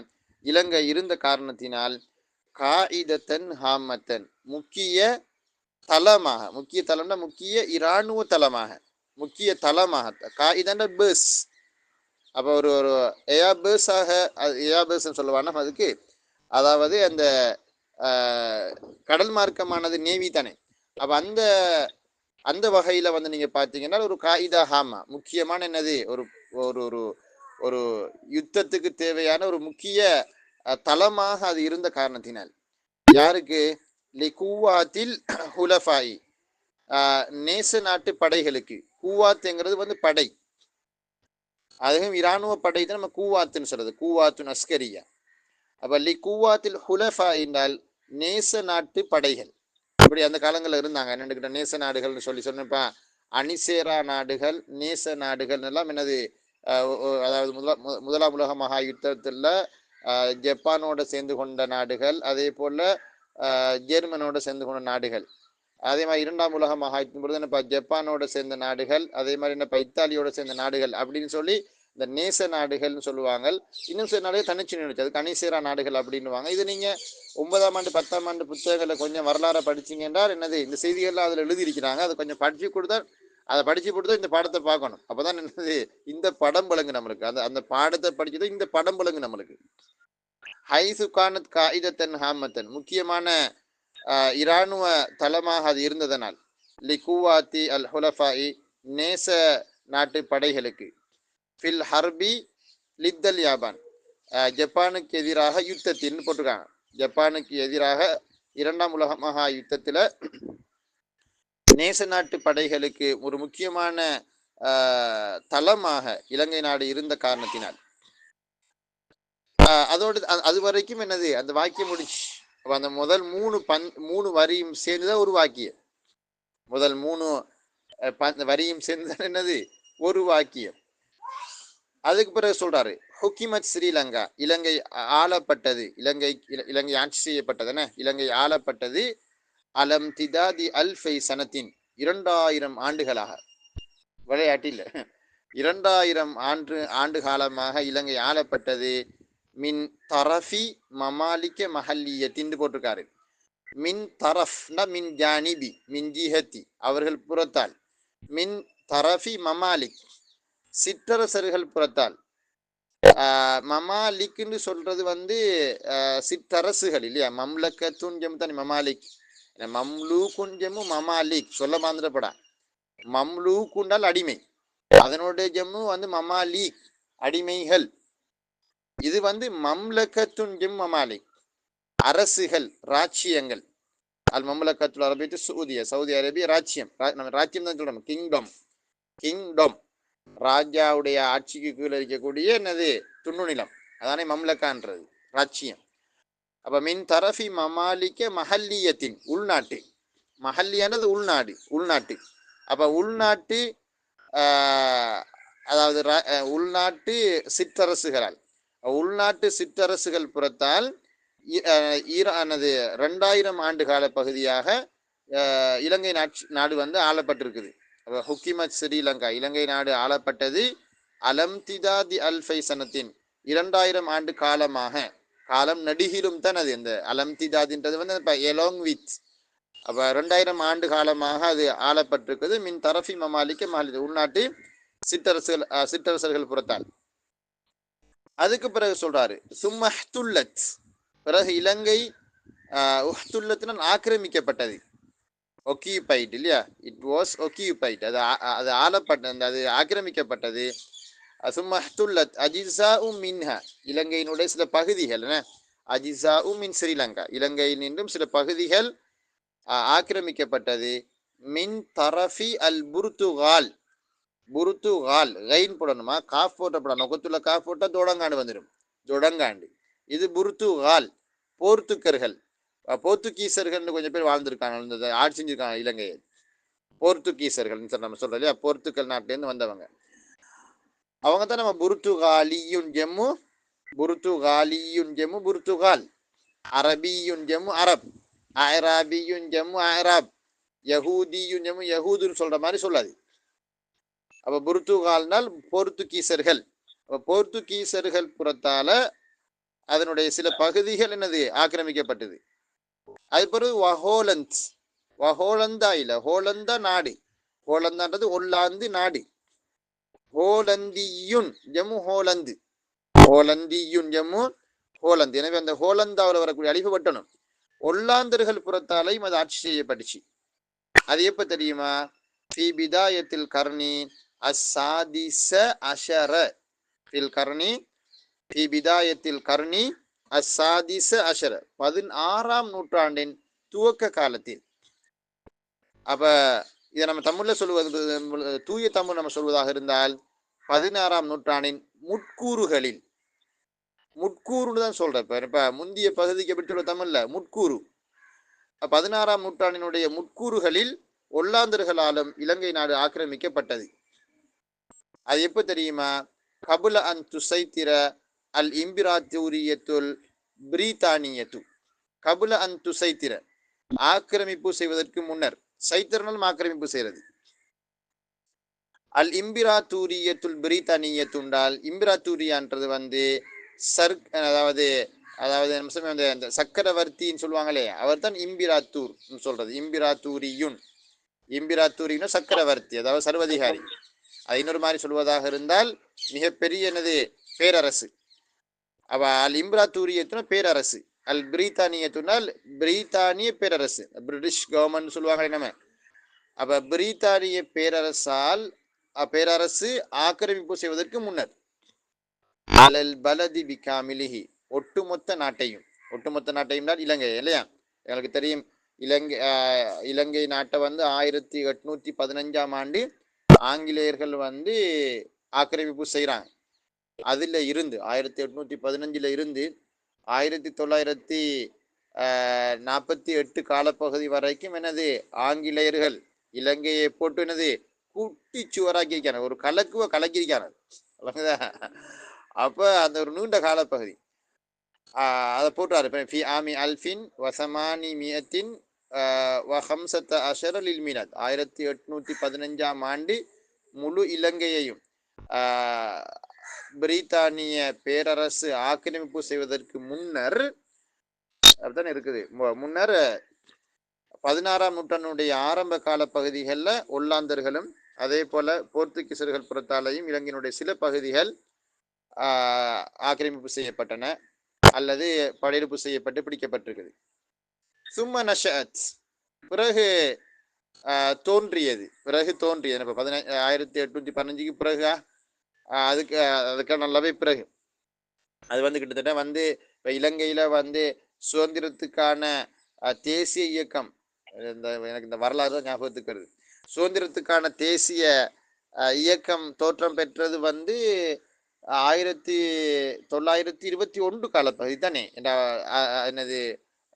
இலங்கை இருந்த காரணத்தினால் காயிதத்தன் ஹாமத்தன், முக்கிய தளமாக, முக்கிய தளம்னா முக்கிய இராணுவ தளமாக, முக்கிய தளமாக, காயிதன்ற பேஸ். அப்போ ஒரு ஒரு ஏயாபேஸாக, ஏயாபேஸ்ன்னு சொல்லுவாங்க அதுக்கு. அதாவது அந்த கடல் மார்க்கமானது நேவி தானே. அப்ப அந்த அந்த வகையில நீங்க பாத்தீங்கன்னா ஒரு காயிதா ஹாமா, முக்கியமான என்னது ஒரு ஒரு ஒரு ஒரு யுத்தத்துக்கு தேவையான ஒரு முக்கிய தளமாக அது இருந்த காரணத்தினால், யாருக்கு லிகூவாத்தில் ஹுலஃபாயி, நேச நாட்டு படைகளுக்கு. கூவாத்துங்கிறது படை, அதுவும் இராணுவ படை தான் நம்ம கூவாத்துன்னு சொல்றது, கூவாத்துன் அஸ்கரியா. அப்ப லிகூவாத்தில் ஹுலஃபா என்றால் நேச நாட்டு படைகள். இப்படி அந்த காலங்களில் இருந்தாங்க. என்னென்ன நேச நாடுகள்னு சொல்லி சொன்னப்ப அணிசேரா நாடுகள், நேச நாடுகள் எல்லாம் என்னது, அதாவது முதலாம் உலக மகா யுத்தத்தில் ஜப்பானோட சேர்ந்து கொண்ட நாடுகள், அதே போல ஜெர்மனோட சேர்ந்து கொண்ட நாடுகள். அதே மாதிரி 2ஆம் உலக மகா யுத்தம் பொழுது என்னப்பா ஜப்பானோட சேர்ந்த நாடுகள், அதே மாதிரி என்னப்பா இத்தாலியோட சேர்ந்த நாடுகள் அப்படின்னு சொல்லி இந்த நேச நாடுகள்னு சொல்லுவாங்க. இன்னும் சில நாடுகள் தனிச்சு நினைச்சு அது கணிசேரா நாடுகள் அப்படின்னுவாங்க. இது நீங்க 9ஆம் ஆண்டு 10ஆம் ஆண்டு புத்தகங்களை கொஞ்சம் வரலாறு படிச்சீங்க என்றால் என்னது இந்த செய்திகள்லாம் அதில் எழுதியிருக்கிறாங்க. அதை கொஞ்சம் படிச்சு கொடுத்தா, அதை படிச்சு கொடுத்தா இந்த பாடத்தை பார்க்கணும். அப்பதான் என்னது இந்த படம் பழங்கு நம்மளுக்கு, அந்த அந்த பாடத்தை படிச்சதோ இந்த படம் பழங்கு நம்மளுக்கு. ஹைசுகானத் காயிதத்தன் ஹாமத்தன், முக்கியமான இராணுவ தளமாக அது இருந்ததனால், லிகுவாத்தி அல் ஹுலஃபாயி, நேச நாட்டு படைகளுக்கு, ஃபில் ஹர்பி லித்தல் யாபான், ஜப்பானுக்கு எதிராக யுத்தத்தின்னு போட்டிருக்காங்க. ஜப்பானுக்கு எதிராக 2ஆம் உலக மகா யுத்தத்தில் நேச நாட்டு படைகளுக்கு ஒரு முக்கியமான தளமாக இலங்கை நாடு இருந்த காரணத்தினால் அதோடு அது வரைக்கும் என்னது அந்த வாக்கியம் முடிச்சு. அப்போ அந்த முதல் மூணு வரியும் சேர்ந்துதான் ஒரு வாக்கியம். முதல் மூணு வரியும் சேர்ந்துதான் என்னது ஒரு வாக்கியம். அதுக்கு பிறகு சொல்றாரு ஹுக்கிமத் ஸ்ரீலங்கா, இலங்கை ஆளப்பட்டது, இலங்கை ஆட்சி செய்யப்பட்டது என்ன, இலங்கை ஆளப்பட்டது அலம் திதாதி அல்ஃபை சனத்தின் 2000 ஆண்டுகளாக. விளையாட்டில் 2000 ஆண்டு காலமாக இலங்கை ஆளப்பட்டது. மின் தரஃபி மமாலிக்க மஹல்லியத்தின் போட்டிருக்காரு. மின் தரஃப்னா மின் ஜானிபி மின் ஜிஹத்தி அவர்கள் புறத்தால், மின் தரஃபி மமாலிக் சிற்றரசர்கள் புறத்தால். மமாலிக்னு சொல்றது வந்து சிற்றரசுகள் இல்லையா, மம்லக்கத்துன் ஜெம் தனி மமாலிக், மம்லூக்குன் ஜெம்மு மமாலிக் சொல்ல மாந்திரப்படா. மம்லூக்குண்டால் அடிமை, அதனுடைய ஜெம்மு வந்து மமாலிக் அடிமைகள். இது வந்து மம்லக்கத்துன் ஜெம் மமாலிக் அரசுகள் ராச்சியங்கள். அல் மம்லக்கத்துல் அரபியத்து சவுதியா, சவுதி அரேபியா ராச்சியம், நம்ம ராச்சியம் தான் சொல்றோம், கிங்டம். கிங்டம் ராஜாவுடைய ஆட்சிக்கு கீழே இருக்கக்கூடிய என்னது துண்ணு நிலம், அதானே மம்லக்கான்றது ராச்சியம். அப்ப மின் தரஃபி மமாலிக்க மஹல்லியத்தின் உள்நாட்டு, மஹல்லியானது உள்நாடு, உள்நாட்டு. அப்ப உள்நாட்டு அதாவது உள்நாட்டு சிற்றரசுகளால், உள்நாட்டு சிற்றரசுகள் புறத்தால் ஈரானது 2000 ஆண்டு கால பகுதியாக இலங்கை நாடு வந்து ஆளப்பட்டிருக்குது. ஹுக்கிமத் ஸ்ரீலங்கா, இலங்கை நாடு ஆளப்பட்டது அலம்திதாதி அல்ஃபை சனத்தின் 2000 ஆண்டு காலமாக. காலம் நடிகிலும் தான் அது இந்த அலம்திதாதின்றது வந்து இப்போ எலாங் வித். அப்போ 2000 ஆண்டு காலமாக அது ஆளப்பட்டிருக்குது. மின் தரஃபி மமாலிக்க மஹல்லி உள்நாட்டு சிற்றரசர்கள் புறத்தால். அதுக்கு பிறகு சொல்றாரு சும்மஹ்துல்லத், பிறகு இலங்கை உஹ்துல்லத்தினால் ஆக்கிரமிக்கப்பட்டது. ஒக்கியூபைட் இல்லையா, இட் வாஸ் ஒக்கியூபைட், அது ஆளப்பட்டது, அது ஆக்கிரமிக்கப்பட்டது. சும்மஹ்துல்லத் அஜிஸா மின்ஹா, இலங்கையினுடைய சில பகுதிகள், அஜிஸா மின் ஸ்ரீலங்கா, இலங்கையினின்றும் சில பகுதிகள் ஆக்கிரமிக்கப்பட்டது. மின் தரஃபி அல் புர்துகால், புர்துகால் கைன் போடணுமா, காஃப் போட்டப்பட, நொகத்துல காஃப் போட்டால் தொடங்காண்டு வந்துடும், தொடங்காண்டு. இது புர்துகால் போர்த்துக்கர்கள், போர்த்துகீசர்கள் கொஞ்சம் பேர் வாழ்ந்திருக்காங்க, ஆட்சி செஞ்சிருக்காங்க இலங்கையை. போர்த்துகீசர்கள் நம்ம சொல்றோம் இல்லையா, போர்த்துக்கல் நாட்டிலேருந்து வந்தவங்க, அவங்க தான் நம்ம புர்துகாலியுன் ஜெம்மு, புர்துகாலியுன் ஜெம்மு புர்துகால், அரபியுன் ஜெம்மு அரப், அராபியுன் ஜெம்மு அராப், யஹூதியுன் ஜெம்மு யஹூதுன்னு சொல்ற மாதிரி சொல்லாது. அப்ப புர்துகால்னால் போர்த்துகீசர்கள். போர்த்துகீசர்கள் புறத்தால அதனுடைய சில பகுதிகள் என்னது ஆக்கிரமிக்கப்பட்டது. அது பிறகு வஹோலந்த், வஹோலந்தா இல்ல ஹோலந்தா நாடு, ஹோலந்தான்றது ஒல்லாந்து நாடு. ஹோலந்தியுன் ஜம்மு ஹோலந்து, ஹோலந்தியுன் ஜம்மு ஹோலந்து. எனவே அந்த ஹோலந்தாவில் வரக்கூடிய அழிவு வட்டணும். ஒல்லாந்தர்கள் புறத்தாலையும் அது ஆட்சி செய்யப்பட்டுச்சு. அது எப்ப தெரியுமா, ஃபி பிதாயத்தில் கர்ணி அஸ்ஸாதிஸ அஷர, ஃபில் கர்ணி ஃபி பிதாயத்தில் கர்ணி அஸ்ஸாதிஸ அஷர, 16ஆம் நூற்றாண்டின் துவக்க காலத்தில். அப்ப இதை நம்ம தமிழ்ல சொல்லுவது, தூய தமிழ் நம்ம சொல்வதாக இருந்தால் 16ஆம் நூற்றாண்டின் முட்கூறுகளில், முட்கூறுன்னு தான் சொல்றேன். இப்ப முந்திய பகுதிக்கு எப்படி சொல்ற தமிழ்ல முட்கூறு. 16ஆம் நூற்றாண்டினுடைய முட்கூறுகளில் ஒல்லாந்தர்களாலும் இலங்கை நாடு ஆக்கிரமிக்கப்பட்டது. அது எப்ப தெரியுமா, கபுல அன் துசைத்திர அல் இம்பிராத்தூரியத்துல் பிரித்தானியத்து, கபுல அன் துசைத்திர ஆக்கிரமிப்பு செய்வதற்கு முன்னர், சைத்திரனாலும் ஆக்கிரமிப்பு செய்யறது. அல் இம்பிராத்தூரியத்துல் பிரித்தானியத்துண்டால், இம்பிராத்தூரியான்றது வந்து அதாவது அந்த சக்கரவர்த்தின்னு சொல்லுவாங்களே, அவர் தான் இம்பிராத்தூர் சொல்றது. இம்பிராத்தூரியுன், இம்பிராத்தூரின்னு சக்கரவர்த்தி, அதாவது சர்வதிகாரி. அது இன்னொரு மாதிரி சொல்வதாக இருந்தால் மிகப்பெரிய என்னது பேரரசு. அவ அல் இம்பிராத்தூரியத்துனா பேரரசு, அல் பிரித்தானியத்துனால் பிரித்தானிய பேரரசு, பிரிட்டிஷ் கவர்மெண்ட் சொல்லுவாங்க நம்ம. அப்ப பிரித்தானிய பேரரசால், பேரரசு ஆக்கிரமிப்பு செய்வதற்கு முன்னர், அலல் பலதி பிகாமிலிஹி, ஒட்டுமொத்த நாட்டையும், ஒட்டுமொத்த நாட்டையும் தான் இலங்கை இல்லையா, எங்களுக்கு தெரியும். இலங்கை நாட்டை வந்து 1815ஆம் ஆண்டு ஆங்கிலேயர்கள் வந்து ஆக்கிரமிப்பு செய்கிறாங்க. அதில் இருந்து 1815 இருந்து 1948 காலப்பகுதி வரைக்கும் என்னது ஆங்கிலேயர்கள் இலங்கையை போட்டு என்னது குட்டி சுவராக்கியிருக்காங்க, ஒரு கலக்குவ கலக்கியிருக்காங்க. அப்போ அந்த ஒரு நீண்ட காலப்பகுதி அதை போட்டாரு. ஃபி ஆமி அல்ஃபின் வசமானி மியத்தின் வஹம்சத்த அஷரலில் மினத் 1815 ஆண்டு முழு இலங்கையையும் பிரித்தானிய பேரரசு ஆக்கிரமிப்பு செய்வதற்கு முன்னர் அப்படித்தான் இருக்குது. முன்னர் 16ஆம் நூற்றாண்டுடைய ஆரம்ப கால பகுதிகளில் ஒல்லாந்தர்களும் அதே போல போர்த்துகீசர்கள் புறத்தாலையும் இலங்கையினுடைய சில பகுதிகள் ஆக்கிரமிப்பு செய்யப்பட்டன அல்லது படையெடுப்பு செய்யப்பட்டு பிடிக்கப்பட்டிருக்குது. சும்ம நஷஅத் பிறகு தோன்றியது இப்போ 1815 பிறகு அதுக்கு நல்லாவே பிறகு அது வந்து கிட்டத்தட்ட வந்து இப்போ இலங்கையில் வந்து சுதந்திரத்துக்கான தேசிய இயக்கம், எனக்கு இந்த வரலாறு தான் ஞாபகத்துக்கு வருது. சுதந்திரத்துக்கான தேசிய இயக்கம் தோற்றம் பெற்றது வந்து 1921 காலப்பகுதி தானே. என்னது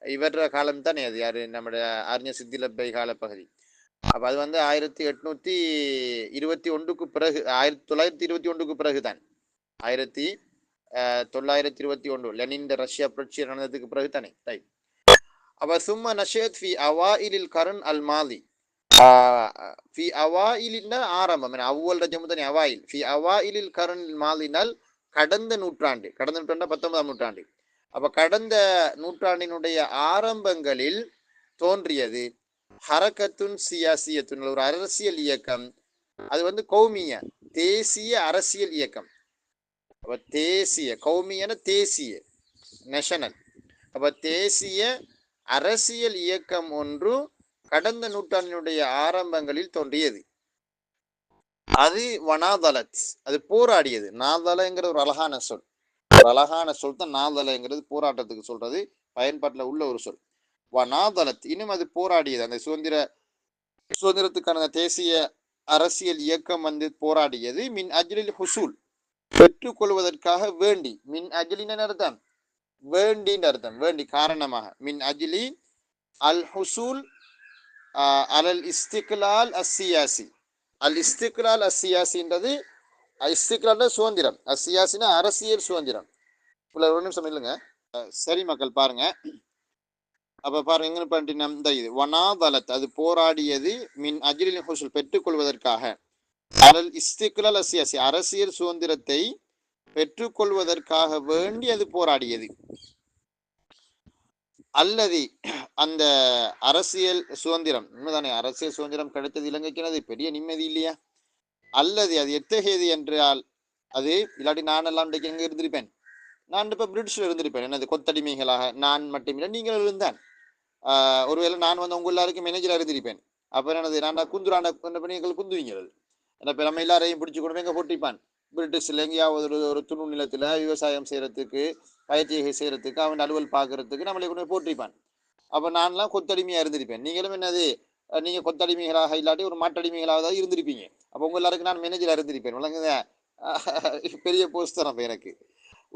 இவர காலம் தானே அது, யாரு நம்முடைய அறிஞர் சித்திலப்பை காலப்பகுதி. அப்போ அது வந்து 1821 பிறகு 1921 பிறகுதான் 1921 லெனின் ரஷ்யா புரட்சி நடந்ததுக்கு பிறகு தானே. ரைட். அப்போ சும்மா நஷத் ஃபி அவாயிலில் கரன் அல் மாலி ஃபி அவாயிலின் ஆரம்பம், அவ்வல் ரஜமு தானே அவாயில். ஃபி அவாயிலில் கரன் மாலினால் கடந்த நூற்றாண்டு 19ஆம் நூற்றாண்டு. அப்போ கடந்த நூற்றாண்டினுடைய ஆரம்பங்களில் தோன்றியது ஹரக்கத்துன் சியாசியத்துன், ஒரு அரசியல் இயக்கம். அது வந்து கௌமிய தேசிய அரசியல் இயக்கம். அப்போ தேசிய கௌமியன தேசிய நேஷனல். அப்போ தேசிய அரசியல் இயக்கம் ஒன்று கடந்த நூற்றாண்டினுடைய ஆரம்பங்களில் தோன்றியது. அது வனாதலத், அது போராடியது. நாதலங்கிற ஒரு அழகான சொல், ஒரு அழகான சொல் தான் நாதலங்கிறது. போராட்டத்துக்கு சொல்றது, பயன்பாட்டில் உள்ள ஒரு சொல். வனாதலத், இன்னும் அது போராடியது. அந்த சுதந்திரத்துக்கான தேசிய அரசியல் இயக்கம் வந்து போராடியது. மின் அஜ்லில் ஹுசூல், பெற்றுக்கொள்வதற்காக வேண்டி. மின் அஜ்லின் அர்த்தம் வேண்டின்னு அர்த்தம், வேண்டி காரணமாக. மின் அஜ்லி அல் ஹுசூல் அல் இஸ்திக்லால் அஸ்ஸியாசி. அல் இஸ்திக்லால் அஸ்ஸியாசின்றது, இஸ்திக்லால் சுதந்திரம், அஸ்ஸியாசினா அரசியல் சுதந்திரம். ஒரு நிமிஷம் இல்லைங்க. சரி மக்கள் பாருங்க. அப்ப பாருங்க எங்க பண்ணிட்டு இது வனாதலத், அது போராடியது. மின் அஜ்லில் ஹுசூல், பெற்றுக்கொள்வதற்காக. அல் இஸ்திக்லால் அஸ்ஸியாசி, அரசியல் சுதந்திரத்தை பெற்றுக்கொள்வதற்காக வேண்டி அது போராடியது. அல்லது அந்த அரசியல் சுதந்திரம், உண்மைதானே, அரசியல் சுதந்திரம் கிடைத்தது இலங்கைக்கு பெரிய நிம்மதி இல்லையா? அல்லது அது எத்தகையது என்றால், அது இல்லாட்டி நானெல்லாம் இன்றைக்கு எங்க இருந்திருப்பேன், நான் இப்ப பிரிட்டிஷ்ல இருந்திருப்பேன். என்னது கொத்தடிமைகளாக நான் மட்டுமில்லை, நீங்கள் இருந்தான். ஒருவேளை நான் வந்து உங்க எல்லாருக்கும் மேனேஜரா இருந்திருப்பேன். அப்ப என்னது நான் குந்துராண்ட நீங்கள் குந்துவீங்கிறது. இப்போ நம்ம எல்லாரையும் பிடிச்சி கொண்டு எங்க போட்டிப்பான் பிரிட்டிஷ்ல எங்கேயாவது ஒரு துணு நிலத்துல விவசாயம் செய்யறதுக்கு, பயிற்சிகை செய்யறதுக்கு, அவன் அலுவல் பார்க்கறதுக்கு நம்மளை கொண்டு போய் போட்டிருப்பான். அப்ப நான்லாம் கொத்தடிமையா இருந்திருப்பேன். நீங்களும் என்னது, நீங்க கொத்தடிமைகளாக இல்லாட்டி ஒரு மாட்டடிமைகளாக இருந்திருப்பீங்க. அப்போ உங்க எல்லாருக்கும் நான் மேனேஜரா இருந்திருப்பேன். விளங்குதா? பெரிய போஸ்ட் தான் அப்ப எனக்கு.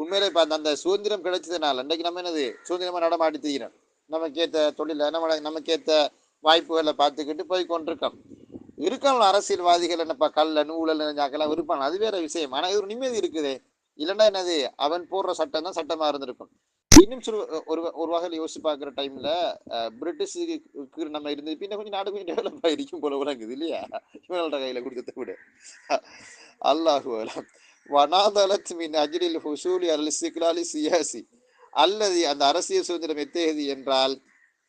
உண்மையிலே பார்த்த அந்த சுதந்திரம் கிடைச்சதுனால இன்றைக்கு நம்ம என்னது சுதந்திரமா நடமாடி தீக்கிறோம். நமக்கேற்ற தொழில நமக்கேற்ற வாய்ப்புகளை பார்த்துக்கிட்டு போய் கொண்டிருக்கோம். இருக்கலாம் அரசியல்வாதிகள் என்னப்பா கல்ல நூழல் நிறைஞ்சாக்கெல்லாம் இருப்பான், அது வேற விஷயம். ஆனா இது ஒரு நிம்மதி இருக்குதே. இல்லைன்னா என்னது, அவன் போடுற சட்டம் தான் சட்டமா இருந்திருக்கும். இன்னும் ஒரு வகையில் யோசிச்சு பார்க்குற டைம்ல பிரிட்டிஷுக்கு நம்ம இருந்து பின்ன கொஞ்சம் நாடு கொஞ்சம் டெவலப் ஆகிருக்கும் போல விளங்குது இல்லையா, இவனோட கையில கொடுத்ததை விட. அல்லாஹு அலம். வனாதலத் மின் அஜ்லில் ஹுசூலி அல் இஸ்திக்லாலி சியாசி. அல்லது அந்த அரசியல் சுதந்திரம் எத்தகையது என்றால்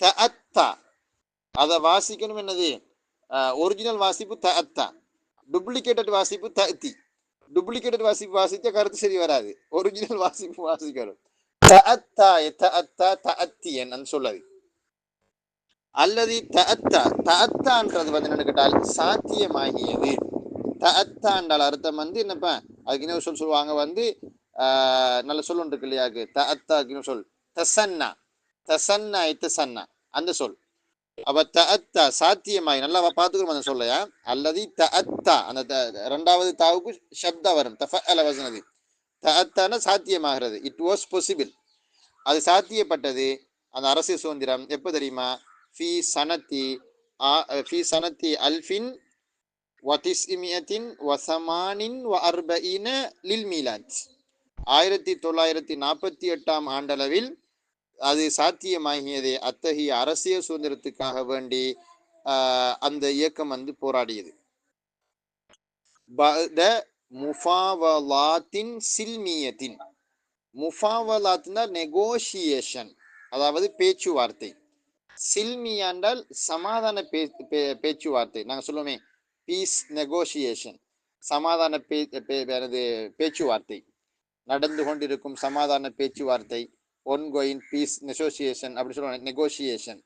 தஅத்தா, அதை வாசிக்கணும். என்னது ஒரிஜினல் வாசிப்பு தஅத்தா, டூப்ளிகேட்டட் வாசிப்பு தஅத்தி. டூப்ளிகேட்டட் வாசிப்பு வாசித்த கருத்து சரி வராது. ஒரிஜினல் வாசிப்பு வாசிக்கணும். தஅத்தா யதஅத்தா தஅத்தியன் அந்த சொல்லது. அல்லது தஅத்தா, தஅத்தான்றது வந்து என்ன கேட்டால் சாத்தியமாகியது. தஅத்தா என்றால் அர்த்தம் வந்து என்னப்பா, அதுக்கு என்ன சொல் சொல்லுவாங்க வந்து நல்ல சொல் ஒன்று இருக்கு இல்லையாக்கு, தஅத்தாக்கு சொல் தசன்னா. தசன்னா இத்தசன்னா அந்த சொல். அப்ப தஅத்தா சாத்தியமாய், நல்லா பார்த்துக்கணும் அந்த சொல்லையா. அல்லது தஅத்தா, அந்த ரெண்டாவது தாவுக்கு ஷப்தா வரும், தஃஅல வசனது. தஅத்தான சாத்தியமாகிறது. It was possible. அது சாத்தியப்பட்டது. அந்த அரசியல் சுதந்திரம் எப்போ தெரியுமா? ஃபி சனத்தி ஃபி சனத்தி அல்ஃபின் வதிஸ்இமியத்தின் வசமானின் வ அர்பஈன லில் மீலாத். 1948 ஆண்டளவில் அது சாத்தியமாகியது. அத்தகைய அரசியல் சுதந்திரத்துக்காக வேண்டி அந்த இயக்கம் வந்து போராடியது. பஅத முஃபாவலாத்தின் சில்மியத்தின். முஃபாவலாத்னா நெகோஷியேஷன், அதாவது பேச்சுவார்த்தை. சில்மியா என்றால் சமாதான பேச்சுவார்த்தை. நாங்கள் சொல்லுவோமே பீஸ் நெகோஷியேஷன், சமாதான பேச்சுவார்த்தை, நடந்து கொண்டிருக்கும் சமாதான பேச்சுவார்த்தை, ஒன் கோயிங் பீஸ் நெகோசியேஷன் அப்படி சொல்லுவாங்க. நெகோசியேஷன்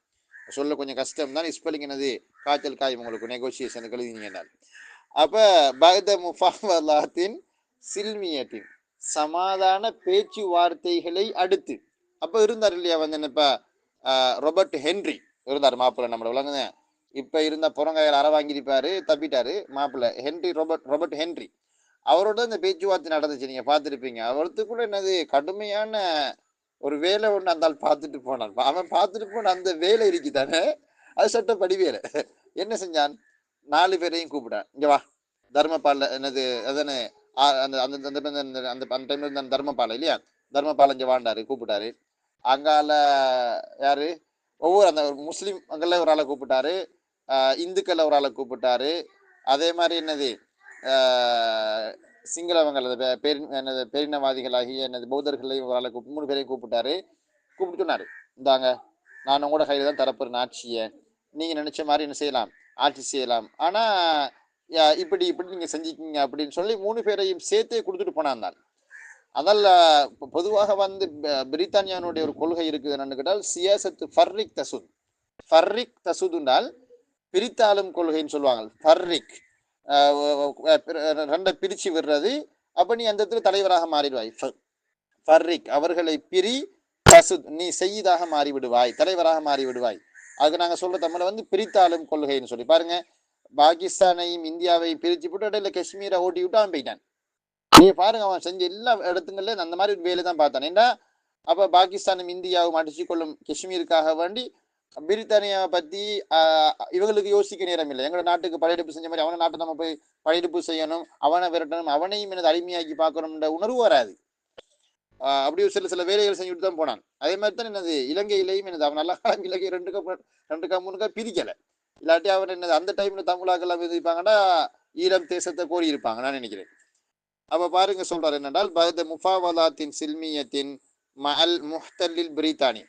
சொல்ல கொஞ்சம் கஷ்டம் தான், ஸ்பெல்லிங் என்னது காய்ச்சல் காயும் உங்களுக்கு நெகோசியேஷன் எழுதினீங்க. அப்போ பகத முஃபாவலாத்தின் சில்மியத்தின் சமாதான பேச்சுவார்த்தைகளை அடுத்து அப்போ இருந்தார் இல்லையா வந்து என்னப்பா ராபர்ட் ஹென்றி இருந்தார் மாப்பிள்ளை நம்மளோட விளங்குங்க. இப்போ இருந்த புறங்காயில் அற வாங்கியிருப்பாரு, தப்பிட்டாரு மாப்பிள்ளை ஹென்றி, ராபர்ட் ஹென்றி. அவரோட இந்த பேச்சுவார்த்தை நடந்துச்சு, நீங்கள் பார்த்துருப்பீங்க. அவரத்துக்குள்ள என்னது கடுமையான ஒரு வேலை ஒன்று அந்த ஆள் பார்த்துட்டு போனான். அவன் பார்த்துட்டு போன அந்த வேலை இருக்குதானே, அது சட்டப்படி வேலை. என்ன செஞ்சான்? 4 பேரையும் கூப்பிட்டான், இங்கே வா தர்மபால என்னது அதானே அந்த அந்த அந்த அந்த டைம்ல இருந்த தர்மபாலை இல்லையா, தர்மபால இங்கே வாண்டாரு கூப்பிட்டாரு. அங்கால யாரு ஒவ்வொரு அந்த முஸ்லீம் அங்கெல்ல ஒரு ஆளை கூப்பிட்டாரு, இந்துக்கள் ஒரு ஆளை கூப்பிட்டாரு. அதே மாதிரி என்னது சிங்களவங்கள் என்னது பேரினவாதிகளாகிய என்னது பௌத்தர்களையும் ஒரு ஆளை 3 பேரையும் கூப்பிட்டாரு. கூப்பிட்டு சொன்னாரு, இந்தாங்க நான் உங்களோட கையில் தான் தரப்போறேன் ஆட்சியை, நீங்கள் நினைச்ச மாதிரி என்ன செய்யலாம், ஆட்சி செய்யலாம், ஆனால் இப்படி இப்படி நீங்கள் செஞ்சுக்கிங்க அப்படின்னு சொல்லி 3 பேரையும் சேர்த்தே கொடுத்துட்டு போனான். அதில் பொதுவாக வந்து பிரித்தானியானுடைய ஒரு கொள்கை இருக்குது என்னன்னு கேட்டால் சியாசத்து ஃபர்ரிக் தசுத். ஃபர்ரிக் தசுதுனால் பிரித்தாளும் கொள்கைன்னு சொல்லுவாங்க. ஃபர்ரிக் ரெண்டை பிரித்து விடுறது. அப்போ நீ அந்த இடத்துல தலைவராக மாறிடுவாய். ஃபர்ரிக் அவர்களை பிரி, தசுத் நீ செய்யதாக மாறி விடுவாய், தலைவராக மாறி விடுவாய். அதுக்கு நாங்கள் சொல்ற தமிழை வந்து பிரித்தாளும் கொள்கைன்னு சொல்லி பாருங்க. பாகிஸ்தானையும் இந்தியாவையும் பிரித்து போட்டு இடையில காஷ்மீரை ஓட்டி விட்டு அவன் போயிட்டான். நீங்க பாருங்க, அவன் செஞ்ச எல்லா இடத்துங்கள்ல அந்த மாதிரி வேலை தான் பார்த்தான். ஏன்னா அப்ப பாகிஸ்தானும் இந்தியாவும் அடிச்சு கொள்ளும் காஷ்மீருக்காக வேண்டி பிரித்தானியாவை பத்தி இவங்களுக்கு யோசிக்க நேரம் இல்லை. எங்களோட நாட்டுக்கு படையெடுப்பு செஞ்ச மாதிரி அவனை நாட்டை நம்ம போய் படையெடுப்பு செய்யணும், அவனை விரட்டணும், அவனையும் எனது அடிமையாக்கி பார்க்கணும்ன்ற உணர்வு வராது. அப்படி ஒரு சில வேலைகள் செஞ்சுட்டு தான் போனான். அதே மாதிரி தான் என்னது இலங்கையிலையும் என்னது அவன் நல்லா இலங்கை 2 பிரிக்கலை. இல்லாட்டி அவன் என்னது அந்த டைம்ல தமிழாக்கெல்லாம் இருப்பாங்கன்னா ஈழம் தேசத்தை கோரி இருப்பாங்க நான் நினைக்கிறேன். அப்ப பாருங்க சொல்றாரு என்னென்றால் பஹத முஃபாவலாத்தின் சில்மியத்தின் மஅல் முஹ்தலில் பிரித்தானி,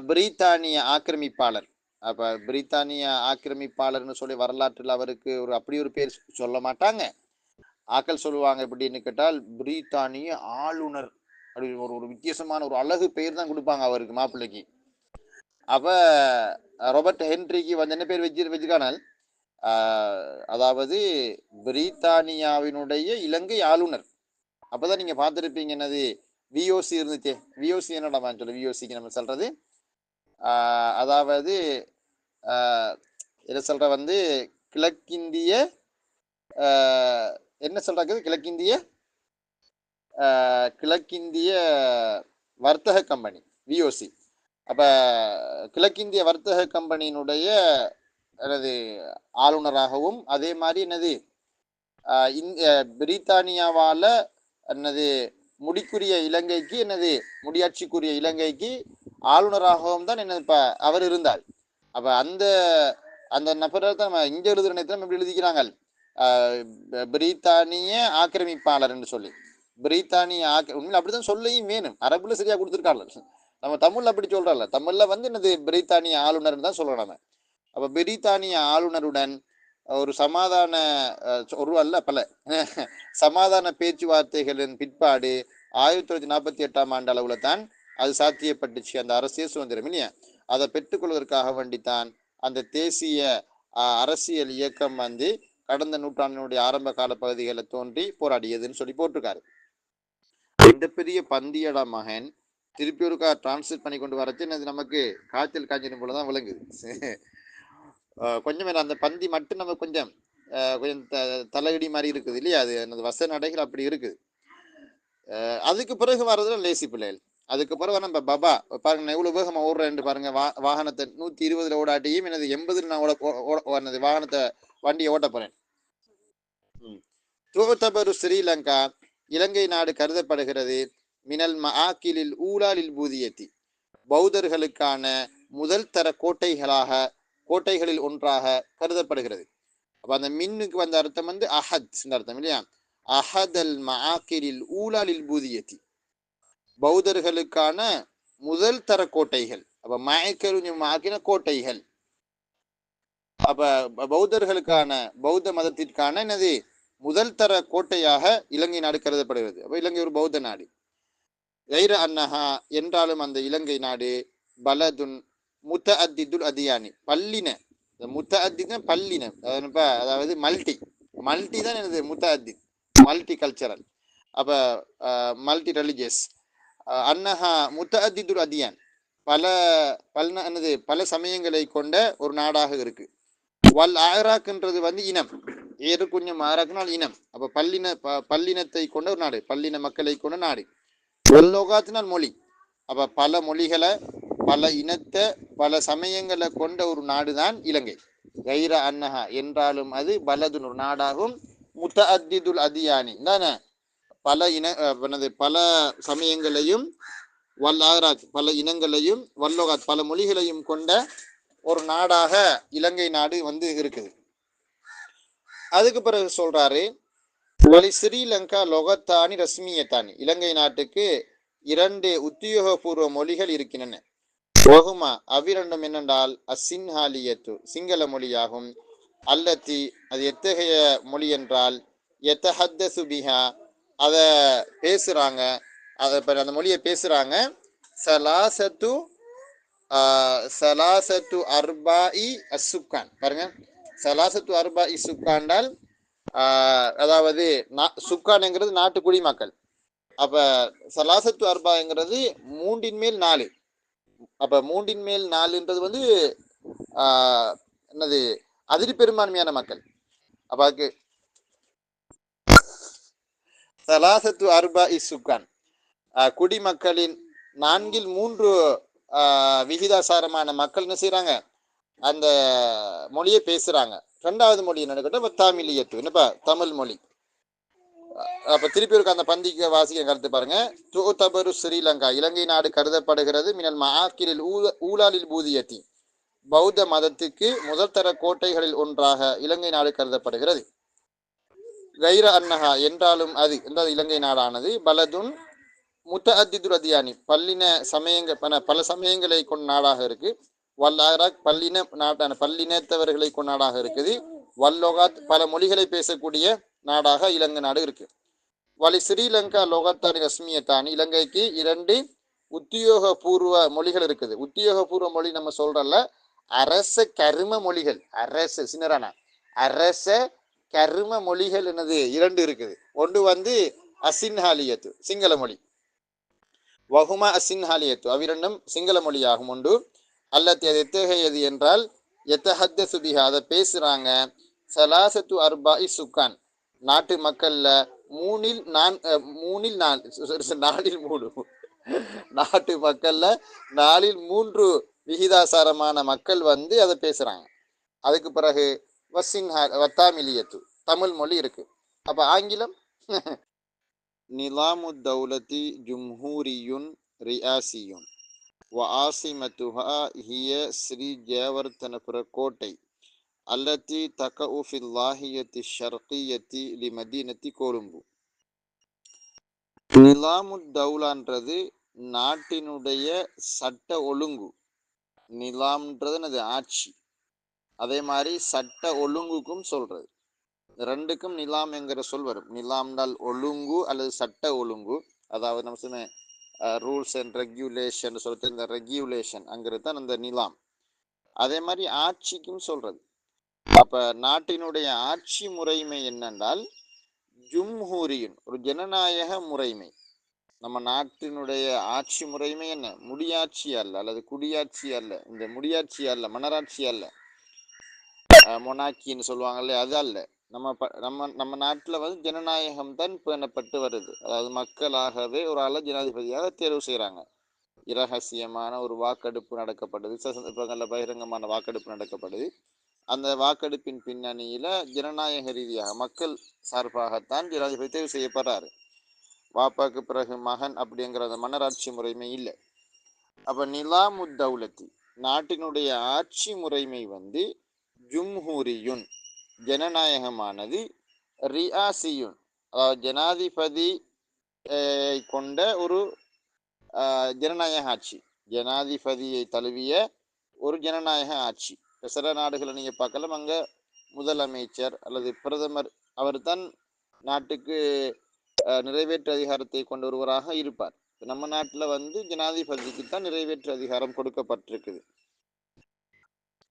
பிரித்தானிய ஆக்கிரமிப்பாளர். அப்ப பிரித்தானிய ஆக்கிரமிப்பாளர்னு சொல்லி வரலாற்றில் அவருக்கு ஒரு அப்படி ஒரு பேர் சொல்ல மாட்டாங்க. ஆக்கள் சொல்லுவாங்க எப்படின்னு கேட்டால் பிரித்தானிய ஆளுநர் அப்படி ஒரு வித்தியாசமான ஒரு அழகு பெயர் தான் கொடுப்பாங்க அவருக்கு மாப்பிள்ளைக்கு. அப்ப ராபர்ட் ஹென்ரிக்கு வந்து என்ன பேர் வச்சுக்கானால் அதாவது பிரித்தானியாவினுடைய இலங்கை ஆளுநர். அப்பதான் நீங்க பார்த்துருப்பீங்க என்னது விஓசி இருந்துச்சு. விஓசி என்னடா சொல்லு, விஓசிக்கு நம்ம சொல்றது அதாவது என்ன சொல்ற வந்து கிழக்கிந்திய என்ன சொல்றாங்க, கிழக்கிந்திய வர்த்தக கம்பெனி விஓசி. அப்ப கிழக்கிந்திய வர்த்தக கம்பெனியினுடைய என்னது ஆளுநராகவும் அதே மாதிரி என்னது பிரித்தானியாவால என்னது முடிக்குரிய இலங்கைக்கு என்னது முடியாட்சிக்குரிய இலங்கைக்கு ஆளுநராகவும் தான் என்ன இப்ப அவர் இருந்தார். அப்ப அந்த அந்த நபரை தான் நம்ம இங்க எழுதுற நேரத்தில் எப்படி எழுதிக்கிறாங்க, பிரித்தானிய ஆக்கிரமிப்பாளர் என்று சொல்லி. பிரித்தானிய உண்மையில் அப்படிதான் சொல்லையும் வேணும். அரபுல சரியா கொடுத்துருக்காங்க, நம்ம தமிழ்ல அப்படி சொல்றோம்ல. தமிழ்ல வந்து என்னது பிரித்தானிய ஆளுநர் தான் சொல்றோம் நம்ம. அப்ப பிரித்தானிய ஆளுநருடன் ஒரு சமாதான ஒரு அல்ல பல சமாதான பேச்சுவார்த்தைகளின் பிற்பாடு 1948 ஆண்டு அளவுல தான் அது சாத்தியப்பட்டுச்சு, அந்த அரசியல் சுதந்திரம் இல்லையா. அதை பெற்றுக்கொள்வதற்காக வேண்டித்தான் அந்த தேசிய அரசியல் இயக்கம் வந்து கடந்த நூற்றாண்டினுடைய ஆரம்ப கால பகுதிகளில் தோன்றி போராடியதுன்னு சொல்லி போட்டிருக்காரு. இந்த பெரிய பந்தியடா மகன் திருப்பி ஒருக்கா டிரான்ஸ்லேட் பண்ணி கொண்டு வரச்சு என்னது நமக்கு காய்ச்சல் காய்ச்சல் போலதான் விளங்குது. கொஞ்சம் அந்த பந்தி மட்டும் நம்ம கொஞ்சம் தலையடி மாதிரி இருக்குது இல்லையா, அது அந்த வச நடைகள் அப்படி இருக்குது. அதுக்கு பிறகு வர்றதுல லேசி பிள்ளைகள். அதுக்கு பிறகு நம்ம பபா பாருங்க, நான் எவ்வளவு வேகமா ஓடுறேன் பாருங்க. வாகனத்தை 120 ஓடாட்டியும் எனது 80 நான் வாகனத்தை வண்டியை ஓட்ட போறேன். தூத்தபரு ஸ்ரீலங்கா, இலங்கை நாடு கருதப்படுகிறது மினல் மஆக்கிலில் ஊலாலில் பூதியத்தி, பௌத்தர்களுக்கான முதல் தர கோட்டைகளில் ஒன்றாக கருதப்படுகிறது. அப்ப அந்த மின்னுக்கு வந்த அர்த்தம் வந்து அஹத் அர்த்தம் இல்லையா? அஹதல் மஆக்கிலில் ஊலாலில் பூதியத்தி, பௌத்தர்களுக்கான முதல் தர கோட்டைகள். அப்ப மயக்கருஞாக்கின கோட்டைகள். அப்ப பௌத்தர்களுக்கான, பௌத்த மதத்திற்கான என்னது முதல் தர கோட்டையாக இலங்கை நாடு கருதப்படுகிறது. அப்ப இலங்கை ஒரு பௌத்த நாடு. கைர அன்னஹா, என்றாலும் அந்த இலங்கை நாடு பலதுன் முத்தஅத்திதுல் அதியானி, பல்லின, முத்தஅத்தின பல்லின, அதாவது மல்டி தான் என்னது முத்தஅத்தி, மல்டி கல்ச்சரல். அப்ப மல்டி ரிலிஜியஸ். அன்னஹா முத்தஅத்திதுல் அதியான், பல சமயங்களை கொண்ட ஒரு நாடாக இருக்கு. வல் ஆராக்ன்றது வந்து இனம், ஏறு கொஞ்சம் ஆராக்குனால் இனம். அப்ப பல்லினத்தை கொண்ட ஒரு நாடு, பல்லின மக்களை கொண்ட நாடு. வல்லோகாத்தினால் மொழி, அப்ப பல மொழிகளை, பல இனத்தை, பல சமயங்களை கொண்ட ஒரு நாடுதான் இலங்கை. கைர அன்னஹா, என்றாலும் அது பலதுன் ஒரு நாடாகும். முத்தஅத்திதுல் அதியானி தானே, பல சமயங்களையும், வல் ஆராக் பல இனங்களையும், வல்லோகாத் பல மொழிகளையும் கொண்ட ஒரு நாடாக இலங்கை நாடு வந்து இருக்குது. அதுக்கு பிறகு சொல்றாரு, வலி ஸ்ரீலங்கா லொகத்தானி ரஸ்மியத்தானி, இலங்கை நாட்டுக்கு 2 உத்தியோகபூர்வ மொழிகள் இருக்கின்றன. ஒகுமா, அவ்விரண்டும் என்னென்றால் அசின்ஹாலியத்து, சிங்கள மொழியாகும். அல்லத்தி, அது எத்தகைய மொழி என்றால் எத்தஹத்தசு பிஹா, அதை பேசுறாங்க, அந்த மொழியை பேசுறாங்க. சலாசத்து அர்பாஇ அசுக்கான், பாருங்க, சலாசத்து அர்பாஇ சுக்காண்டால், அதாவது சுக்கான்ங்கிறது நாட்டு குடிமக்கள். அப்ப சலாசத்து அர்பாங்கிறது 3/4. அப்ப 3/4 வந்து என்னது அதிரி பெரும்பான்மையான மக்கள். அப்ப அதுக்கு சலாசத்து அர்பாஇ சுக்கான், குடிமக்களின் 4/3 விகிதாசாரமான மக்கள் என்ன செய்யறாங்க, அந்த மொழியை பேசுறாங்க. 2வது மொழி என்னன்னு கேட்டா தமிழியத்து, என்னப்பா தமிழ் மொழி. அப்ப திருப்பி இருக்க அந்த பந்திக்க வாசிக்க கருத்து பாருங்க. தூத்தபரு ஸ்ரீலங்கா, இலங்கை நாடு கருதப்படுகிறது மினல் மஆக்கிலில் ஊலாலில் பூதியத்தி, பௌத்த மதத்துக்கு முதல் தர கோட்டைகளில் ஒன்றாக இலங்கை நாடு கருதப்படுகிறது. கைர அன்னஹா, என்றாலும் அது, என்றால் இலங்கை நாடானது பலதுன் முத்தஅத்திதுல் அதியானி, பல சமயங்களை கொண்ட நாடாக இருக்கு. வல்லாராக் பல்லினத்தவர்களை கொண்ட நாடாக இருக்குது. வல்லோகாத் பல மொழிகளை பேசக்கூடிய நாடாக இலங்கை நாடு இருக்கு. வலி ஸ்ரீலங்கா லோகத்தானி ரஸ்மியத்தானி, இலங்கைக்கு 2 உத்தியோகபூர்வ மொழிகள் இருக்குது. உத்தியோகபூர்வ மொழி நம்ம சொல்றல அரச கரும மொழிகள், அரச கரும மொழிகள் என்னது 2 இருக்குது. ஒன்று வந்து அசின்ஹாலியத்து, சிங்கள மொழி. வகுமா அசின்ஹாலியத்து, அவ்விரண்டும் சிங்கள மொழியாகும். ஒன்று அல்லத்தி, அது எத்தகையது என்றால் எத்தஹத்தசு பிஹா, அதை பேசுறாங்க. சலாசத்து அர்பாஇ சுக்கான், நாட்டு மக்கள்ல 3/4 நாட்டு மக்கள்ல 4/3 விகிதாசாரமான மக்கள் வந்து அதை பேசுறாங்க. அதுக்கு பிறகு வத்தாமிலியத்து, தமிழ் மொழி இருக்கு. அப்ப ஆங்கிலம் நிலாமு தௌலதி ஜும்ஹூரியுன் ரியாசியுன் வஆசிமத்துஹா ஹிய ஸ்ரீ ஜெயவர்தனபுர கோட்டை அல்லத்தி தகஉ ஃபில் லாஹியத்தி ஷர்கியத்தி லிமதீனத்தி கொழும்பு. நிலாமு தௌலான்றது நாட்டினுடைய சட்ட ஒழுங்கு. நிலாம்ன்றது அது ஆட்சி. அதே மாதிரி சட்ட ஒழுங்குக்கும் சொல்றது. 2க்கும் நிலாம் என்கிற சொல் வரும். நிலாம்னால் ஒழுங்கு அல்லது சட்ட ஒழுங்கு, அதாவது நம்ம சொன்ன ரூல்ஸ் அண்ட் ரெகுலேஷன் சொல்லிட்டு, இந்த ரெகுலேஷன் அங்கிறது தான் அந்த நிலாம். அதே மாதிரி ஆட்சிக்கும் சொல்றது. அப்ப நாட்டினுடைய ஆட்சி முறைமை என்னென்றால் ஜும்ஹூரியின், ஒரு ஜனநாயக முறைமை. நம்ம நாட்டினுடைய ஆட்சி முறைமை என்ன, முடியாட்சி அல்ல, அல்லது குடியாட்சி அல்ல, இந்த முடியாட்சி அல்ல, மன்னராட்சி அல்ல, மொனாக்கின்னு சொல்லுவாங்கல்ல, அது அல்ல. நம்ம நாட்டில் வந்து ஜனநாயகம் தான் பேணப்பட்டு வருது. அதாவது மக்களாகவே ஒரு ஆளை ஜனாதிபதியாக தேர்வு செய்கிறாங்க. இரகசியமான ஒரு வாக்கெடுப்பு நடக்கப்படுது, சில சந்தர்ப்பங்களில் பகிரங்கமான வாக்கெடுப்பு நடக்கப்படுது. அந்த வாக்கெடுப்பின் பின்னணியில ஜனநாயக ரீதியாக மக்கள் சார்பாகத்தான் ஜனாதிபதி தேர்வு செய்யப்படுறாரு. வாப்பாக்கு பிறகு மகன் அப்படிங்கிற அந்த மன்னராட்சி முறைமை இல்லை. அப்ப நிலாமு தௌலத்தி நாட்டினுடைய ஆட்சி முறைமை வந்து ஜும்ஹூரியுன் ஜனநாயகமானது, ரியாசியுன் அதாவது ஜனாதிபதி கொண்ட ஒரு ஜனநாயக ஆட்சி, ஜனாதிபதியை தழுவிய ஒரு ஜனநாயக ஆட்சி. சில நாடுகளை நீங்க பார்க்கலாம், அங்க முதலமைச்சர் அல்லது பிரதமர் அவர் தான் நாட்டுக்கு நிறைவேற்று அதிகாரத்தை கொண்டு வருவராக இருப்பார். நம்ம நாட்டில் வந்து ஜனாதிபதிக்கு தான் நிறைவேற்று அதிகாரம் கொடுக்கப்பட்டிருக்குது.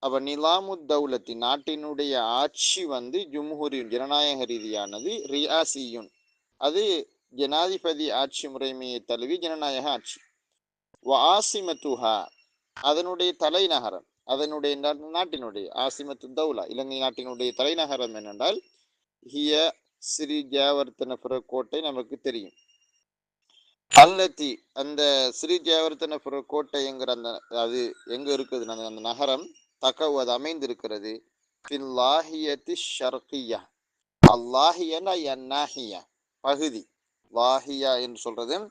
அப்ப நிலாமு தௌலத்தி நாட்டினுடைய ஆட்சி வந்து ஜும்ஹூரியுன் ஜனநாயக ரீதியானது, ரியாசியுன் அது ஜனாதிபதி ஆட்சி முறைமையை தழுவி ஜனநாயக ஆட்சி. ஆசிமத்துஹா அதனுடைய தலைநகரம், அதனுடைய நாட்டினுடைய ஆசிமத்து தௌலா இலங்கை நாட்டினுடைய தலைநகரம் என்னென்றால் ஹிய ஸ்ரீ ஜெயவர்த்தனபுர கோட்டை நமக்கு தெரியும். அல்லத்தி அந்த ஸ்ரீ ஜெயவர்த்தனபுர கோட்டைங்கிற அந்த அது எங்க இருக்குது அந்த நகரம் தகவு அது அமைந்திருக்கிறது பில்லாஹியத்தி ஷர்கியா. அல்லாஹியா பகுதி, லாஹியா என்று சொல்றதும்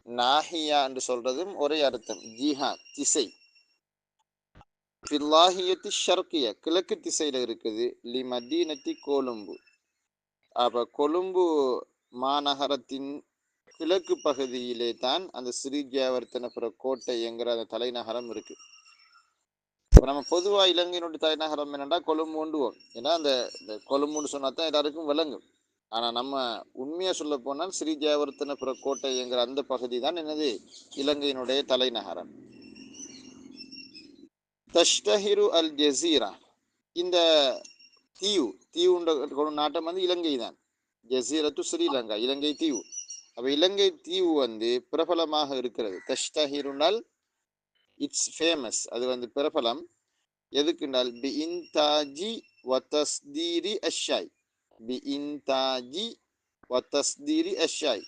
நாஹியா என்று சொல்றதும் ஒரே அர்த்தம், ஜிஹா திசை. பில்லாஹியத்தி ஷர்கியா கிழக்கு திசையில இருக்குது. லி மதீனத்தி கொழும்பு அப்ப கொழும்பு மாநகரத்தின் கிழக்கு பகுதியிலே தான் அந்த ஸ்ரீ ஜெயவர்த்தனபுர கோட்டை என்கிற அந்த தலைநகரம் இருக்கு. நம்ம பொதுவா இலங்கையினுடைய தலைநகரம் என்னன்னா கொழும்பு கொண்டுவோம். ஏன்னா அந்த கொழும்புன்னு சொன்னா தான் எல்லாருக்கும் விளங்கும். ஆனா நம்ம உண்மையா சொல்ல போனால் ஸ்ரீ ஜெயவர்த்தனபுர கோட்டை என்கிற அந்த பகுதி தான் என்னது இலங்கையினுடைய தலைநகரம். தஷ்டஹிரு அல் ஜசீரா இந்த தீவு நாட்டம் வந்து இலங்கை தான். ஜசீரத்து ஸ்ரீலங்கா இலங்கை தீவு. அப்ப இலங்கை தீவு வந்து பிரபலமாக இருக்கிறது. தஷ்டஹிருனால் இட்ஸ் ஃபேமஸ், அது வந்து பிரபலம். எதுக்குனால் பி இன்தாஜி வதஸ்தீரி அஷ்ஷாய், பி இன்தாஜி வதஸ்தீரி அஷ்ஷாய்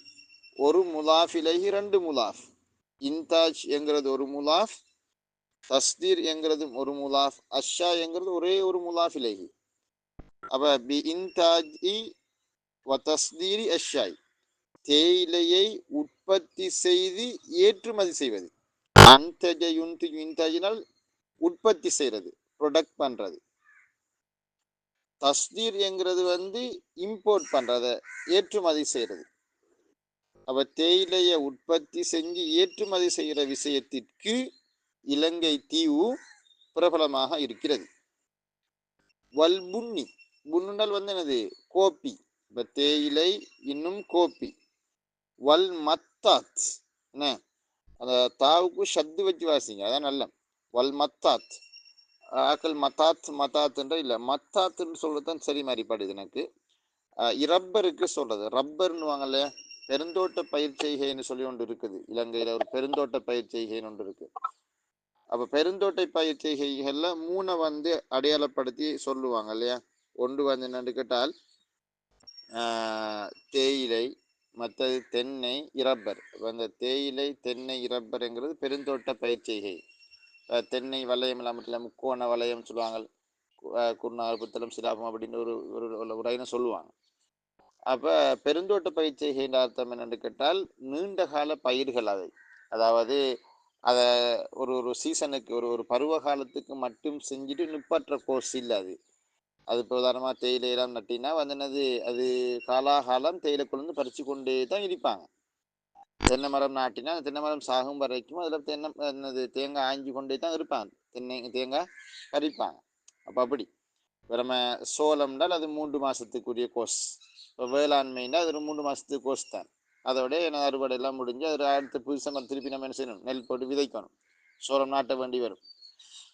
ஒரு முலாஃபிலைஹி ரெண்டு முலாஃப். இன்தாஜ் என்கிறது ஒரு முலாஃப், தஸ்தீர் என்கிறது ஒரு முலாஃப், அஷ்ஷா என்கிறது ஒரே ஒரு முலாஃபிலைஹி. அப்ப பி இன்தாஜி வதஸ்தீரி அஷ்ஷாய் தேயிலையை உற்பத்தி செய்து ஏற்றுமதி செய்வது. அன்தஜினால் உற்பத்தி செய்யறது, ப்ரொடக்ட் பண்றது. தஸ்தீர் என்கிறது வந்து இம்போர்ட் பண்றத, ஏற்றுமதி செய்யறது. அப்ப தேயிலையை உற்பத்தி செஞ்சு ஏற்றுமதி செய்கிற விஷயத்திற்கு இலங்கை தீவு பிரபலமாக இருக்கிறது. வல் புன்னி, புன்னுனால் வந்து என்னது கோப்பி. இப்ப தேயிலை இன்னும் கோப்பி. வல் மத்தாத் என்ன அந்த தாவுக்கு ஷத்து வச்சு வாசிங்க, அதான் நல்ல. வல் மத்தாத் ஆக்கள் மத்தாத்துன்ற இல்லை மத்தாத்துன்னு சொல்றதுதான் சரி மாதிரி படுது எனக்கு. இரப்பருக்கு சொல்றது ரப்பர்னு வாங்கல. பெருந்தோட்ட பயிர் செய்கைன்னு சொல்லி ஒன்று இருக்குது இலங்கையில, ஒரு பெருந்தோட்ட பயிர் செய்கைன்னு ஒன்று இருக்கு. அப்ப பெருந்தோட்ட பயிர் செய்கைகள்ல மூணை வந்து அடையாளப்படுத்தி சொல்லுவாங்க இல்லையா. ஒன்று வந்து என்னன்னு கேட்டால் தேயிலை, மற்றது தென்னை, இரப்பர். அந்த தேயிலை, தென்னை, இரப்பர்ங்கிறது பெருந்தோட்ட பயிர் செய்கை. தென்னை வளையம் இல்லாமல் முக்கோண வளையம் சொல்லுவாங்க, குருநாகல், புத்தளம், சிலாபம் அப்படின்னு ஒரு உரையின சொல்லுவாங்க. அப்ப பெருந்தோட்ட பயிர் செய்கின்ற அர்த்தம் என்னென்னு கேட்டால் நீண்ட கால பயிர்கள். அதாவது அதை ஒரு சீசனுக்கு ஒரு பருவ காலத்துக்கு மட்டும் செஞ்சுட்டு நிப்பாற்ற கோர்ஸ் இல்லை அது. அது இப்போ உதாரணமாக தேயிலையெல்லாம் நட்டினா வந்து என்னது அது காலாகாலம் தேயிலை கொண்டு பறித்து கொண்டே தான் இருப்பாங்க. தென்னை மரம் நாட்டினா அந்த தென்னை மரம் சாகும் வரைக்கும் அதில் என்னது தேங்காய் ஆஞ்சி கொண்டே தான் இருப்பாங்க, தேங்காய் பறிப்பாங்க. அப்போ அப்படி நம்ம சோளம்னால் அது 3 மாதத்துக்குரிய கோர்ஸ். இப்போ வேளாண்மைன்னா அது ஒரு 3 மாதத்துக்கு கோர்ஸ் தான். அதோட என்ன அறுவடை எல்லாம் முடிஞ்சு அது அடுத்த புதுசாக திருப்பி நம்ம என்ன செய்யணும், நெல் போட்டு விதைக்கணும், சோளம் நாட்ட வேண்டி வரும்.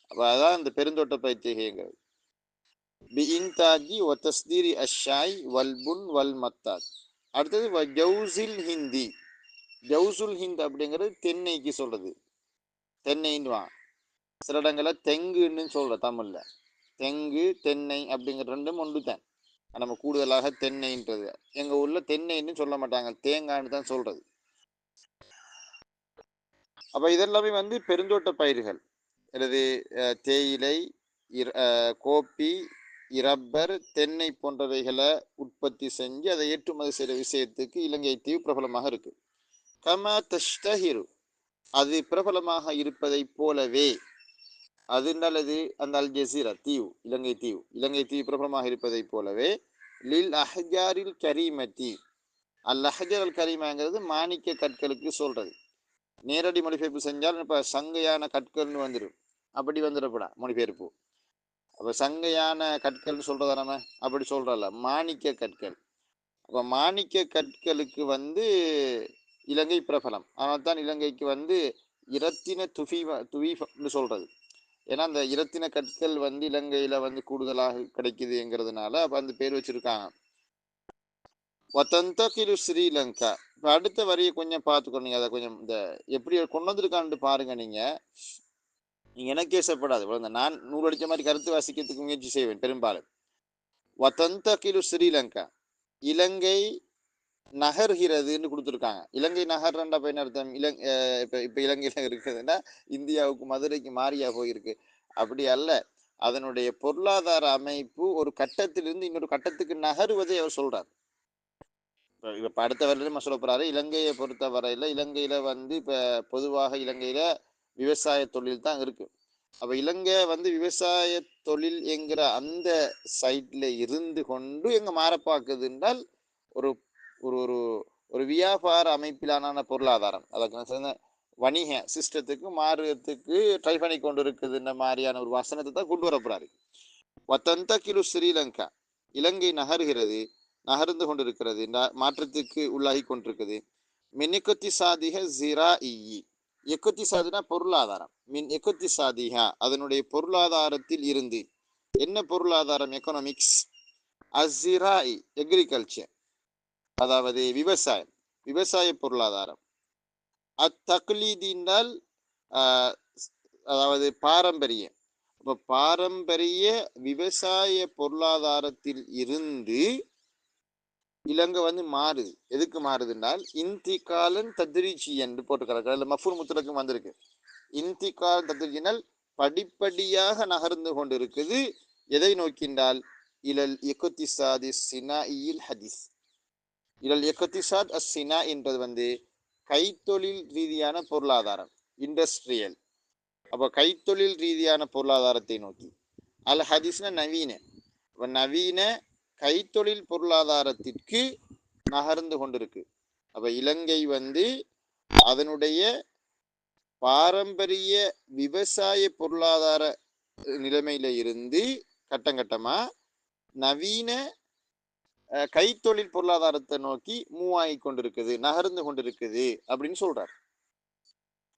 அப்போ அதான் இந்த பெருந்தோட்ட பயிற்சிகைங்கிறது. பி இன்தாஜி வ தஸ்தீரி அஷ்ஷாய் வல்புன் வல் மத்தாத். அடுத்தது ஜவுசில் ஹிந்தி. ஜவுசுல் ஹிந்த் அப்படிங்கிறது தென்னைக்கு சொல்றது, தென்னைன்னு சில இடங்களில் தெங்குன்னு சொல்ற தமிழ்ல. தெங்கு தென்னை அப்படிங்கிற ரெண்டும் ஒன்று தான். நம்ம கூடுதலாக தென்னைன்றது எங்க ஊர்ல தென்னைன்னு சொல்ல மாட்டாங்க, தேங்காய்ன்னு தான் சொல்றது. அப்ப இதெல்லாமே வந்து பெருந்தோட்ட பயிர்கள். அல்லது தேயிலை, கோப்பி, ரப்பர், தென்னை போன்றவைகளை உற்பத்தி செஞ்சு அதை ஏற்றுமதி செய்கிற விஷயத்துக்கு இலங்கை தீவு பிரபலமாக இருக்கு. கமா தஷ்தஹிரு, அது பிரபலமாக இருப்பதை போலவே, அது நல்லது அந்த அல் ஜசீரா தீவு, இலங்கை தீவு பிரபலமாக இருப்பதை போலவே, லில் அஹ்ஜாரில் கரீமத்தி, அல் அஹ்ஜர் அல் கரீமாங்கிறது மாணிக்க கற்களுக்கு சொல்றது. நேரடி மொழிபெயர்ப்பு செஞ்சால் இப்ப சங்கையான கற்கள்னு வந்துடும், அப்படி வந்துடக்கூடாது மொழிபெயர்ப்பு. அப்ப சங்கையான கற்கள்னு சொல்றதா நம்ம அப்படி சொல்றல, மாணிக்க கற்கள். அப்ப மாணிக்க கற்களுக்கு வந்து இலங்கை பிரபலம். ஆனால் தான் இலங்கைக்கு வந்து இரத்தின துவீஃப்னு சொல்றது. ஏன்னா அந்த இரத்தின கற்கள் வந்து இலங்கையில வந்து கூடுதலாக கிடைக்குதுங்கிறதுனால அப்ப அந்த பேர் வச்சிருக்காங்க. வத்தந்தகிரு ஸ்ரீலங்கா. இப்போ அடுத்த வரியை கொஞ்சம் பார்த்துக்கணும். அதை கொஞ்சம் இந்த எப்படி கொண்டு வந்திருக்கான்னு பாருங்க. நீங்க எனக்கே ஏசப்படாது. நான் நூறு அடிச்ச மாதிரி கருத்து வாசிக்கிறதுக்கு முயற்சி செய்வேன் பெரும்பாலும். வத்தந்தகிரு ஸ்ரீலங்கா, இலங்கை நகர்கிறதுன்னு கொடுத்துருக்காங்க. இலங்கை நகர்றா என்ன அர்த்தம்? இப்ப இலங்கையில இருக்குதுன்னா இந்தியாவுக்கு மதுரைக்கு மாறியா போயிருக்கு, அப்படி அல்ல. அதனுடைய பொருளாதார அமைப்பு ஒரு கட்டத்திலிருந்து இன்னொரு கட்டத்துக்கு நகருவதை அவர் சொல்றார். இப்ப அடுத்த வரையிலும் சொல்ல போறாரு. இலங்கையை பொறுத்த வரையில இலங்கையில வந்து இப்ப பொதுவாக இலங்கையில விவசாய தொழில் தான் இருக்கு. அப்ப இலங்கை வந்து விவசாய தொழில் என்கிற அந்த சைட்ல இருந்து கொண்டு எங்க மாறப்பாக்குது என்றால் ஒரு ஒரு ஒரு ஒரு வியாபார அமைப்பிலான பொருளாதாரம், அதுக்கு வணிக சிஸ்டத்துக்கு மாறுறதுக்கு ட்ரை பண்ணி கொண்டு இருக்குதுன்ற மாதிரியான ஒரு வசனத்தை தான் கொண்டு வரப்படுறாரு. வத்தந்த கிலு ஸ்ரீலங்கா, இலங்கை நகர்கிறது, நகர்ந்து கொண்டிருக்கிறது, மாற்றத்துக்கு உள்ளாகி கொண்டிருக்குது. மினிக்குத்தி சாதிக ஜிரா இ, எக்குத்தி சாதினா பொருளாதாரம். மின் எக்குத்தி சாதிகா, அதனுடைய பொருளாதாரத்தில் இருந்து. என்ன பொருளாதாரம்? எக்கனாமிக்ஸ். அசிராய், எக்ரிகல்ச்சர், அதாவது விவசாயம், விவசாய பொருளாதாரம். அத்தக்லீதினால் அதாவது பாரம்பரிய. அப்ப பாரம்பரிய விவசாய பொருளாதாரத்தில் இருந்து இலங்கை வந்து மாறுது. எதுக்கு மாறுதுன்னால் இந்திகாலன் தத்ரீச்சி என்று போட்டுக்கிறார்கள். அதில் மஃபூல் முத்தலக்கும் வந்திருக்கு. இந்திகாலன் தத்ரீச்சினால் படிப்படியாக நகர்ந்து கொண்டு இருக்குது. எதை நோக்கின்றால் இலல் இக்திசாதி சினாஇல் ஹதீஸ். இலல் இக்திசாத் அஸ்ஸினா என்றது வந்து கைத்தொழில் ரீதியான பொருளாதாரம், இண்டஸ்ட்ரியல். அப்போ கைத்தொழில் ரீதியான பொருளாதாரத்தை நோக்கி. அல் ஹதீஸ்னா நவீன, நவீன கைத்தொழில் பொருளாதாரத்திற்கு நகர்ந்து கொண்டிருக்கு. அப்ப இலங்கை வந்து அதனுடைய பாரம்பரிய விவசாய பொருளாதார நிலைமையில இருந்து கட்டங்கட்டமா நவீன கைத்தொழில் பொருளாதாரத்தை நோக்கி மூவ் ஆகி கொண்டிருக்குது, நகர்ந்து கொண்டிருக்குது அப்படின்னு சொல்றார்.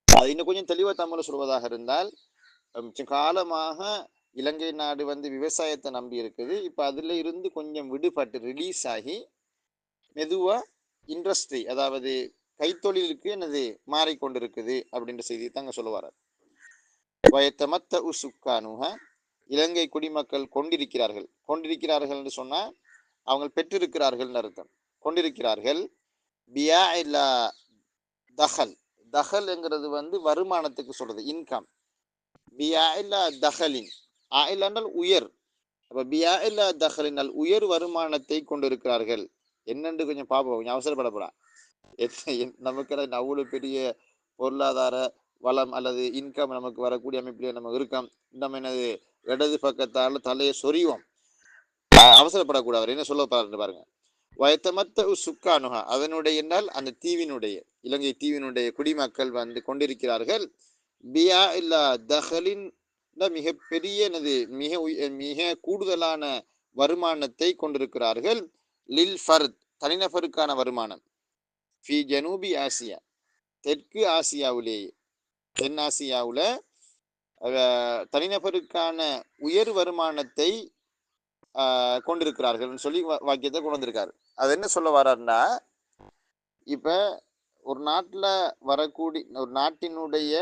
அது இன்னும் கொஞ்சம் தெளிவா தமிழ் சொல்வதாக இருந்தால், காலமாக இலங்கை நாடு வந்து விவசாயத்தை நம்பி இருக்குது. இப்ப அதுல இருந்து கொஞ்சம் விடுபட்டு ரிலீஸ் ஆகி மெதுவா இண்டஸ்ட்ரி, அதாவது கைத்தொழிலுக்கு என்னது மாறிக்கொண்டிருக்குது அப்படின்ற செய்தியை தாங்க சொல்லுவார். வயத்தமத்த உசுக்கானுக, இலங்கை குடிமக்கள் கொண்டிருக்கிறார்கள். கொண்டிருக்கிறார்கள் என்று சொன்னா அவங்க பெற்றிருக்கிறார்கள் அர்த்தம். கொண்டிருக்கிறார்கள். பியா இல்லா தஹல், தஹல் என்கிறது வந்து வருமானத்துக்கு சொல்றது, இன்கம். பியா இல்லா தஹலின், என்றால் உயர். அப்ப பியா இல்லா தஹலினால் உயர் வருமானத்தை கொண்டிருக்கிறார்கள். என்னென்று கொஞ்சம் பார்ப்போம், கொஞ்சம் அவசரப்படப்படா. நமக்கு அவ்வளவு பெரிய பொருளாதார வளம் அல்லது இன்கம் நமக்கு வரக்கூடிய அமைப்பிலே நம்ம இருக்கோம். நம்ம என்னது இடது பக்கத்தால தலையை சொறிவோம். அவசரப்படக்கூடாது. என்ன சொல்ல பாருங்க. வயத்தமத்த சுக்கானுகா, அதனுடைய என்றால் அந்த தீவினுடைய, இலங்கை தீவினுடைய குடிமக்கள் வந்து கொண்டிருக்கிறார்கள். பியா இல்லா தஹலின், மிக பெரிய என்னது மிக கூடுதலான வருமானத்தை கொண்டிருக்கிறார்கள். லில் ஃபர்த், தனிநபருக்கான வருமானம். ஃபி ஜனூபி ஆசியா, தெற்கு ஆசியாவிலேயே, தென் ஆசியாவில் தனிநபருக்கான உயர் வருமானத்தை கொண்டிருக்கிறார்கள் சொல்லி வாக்கியத்தை கொண்டு வந்திருக்காரு. அது என்ன சொல்ல வர்றாருன்னா, இப்ப ஒரு நாட்டுல வரக்கூடிய ஒரு நாட்டினுடைய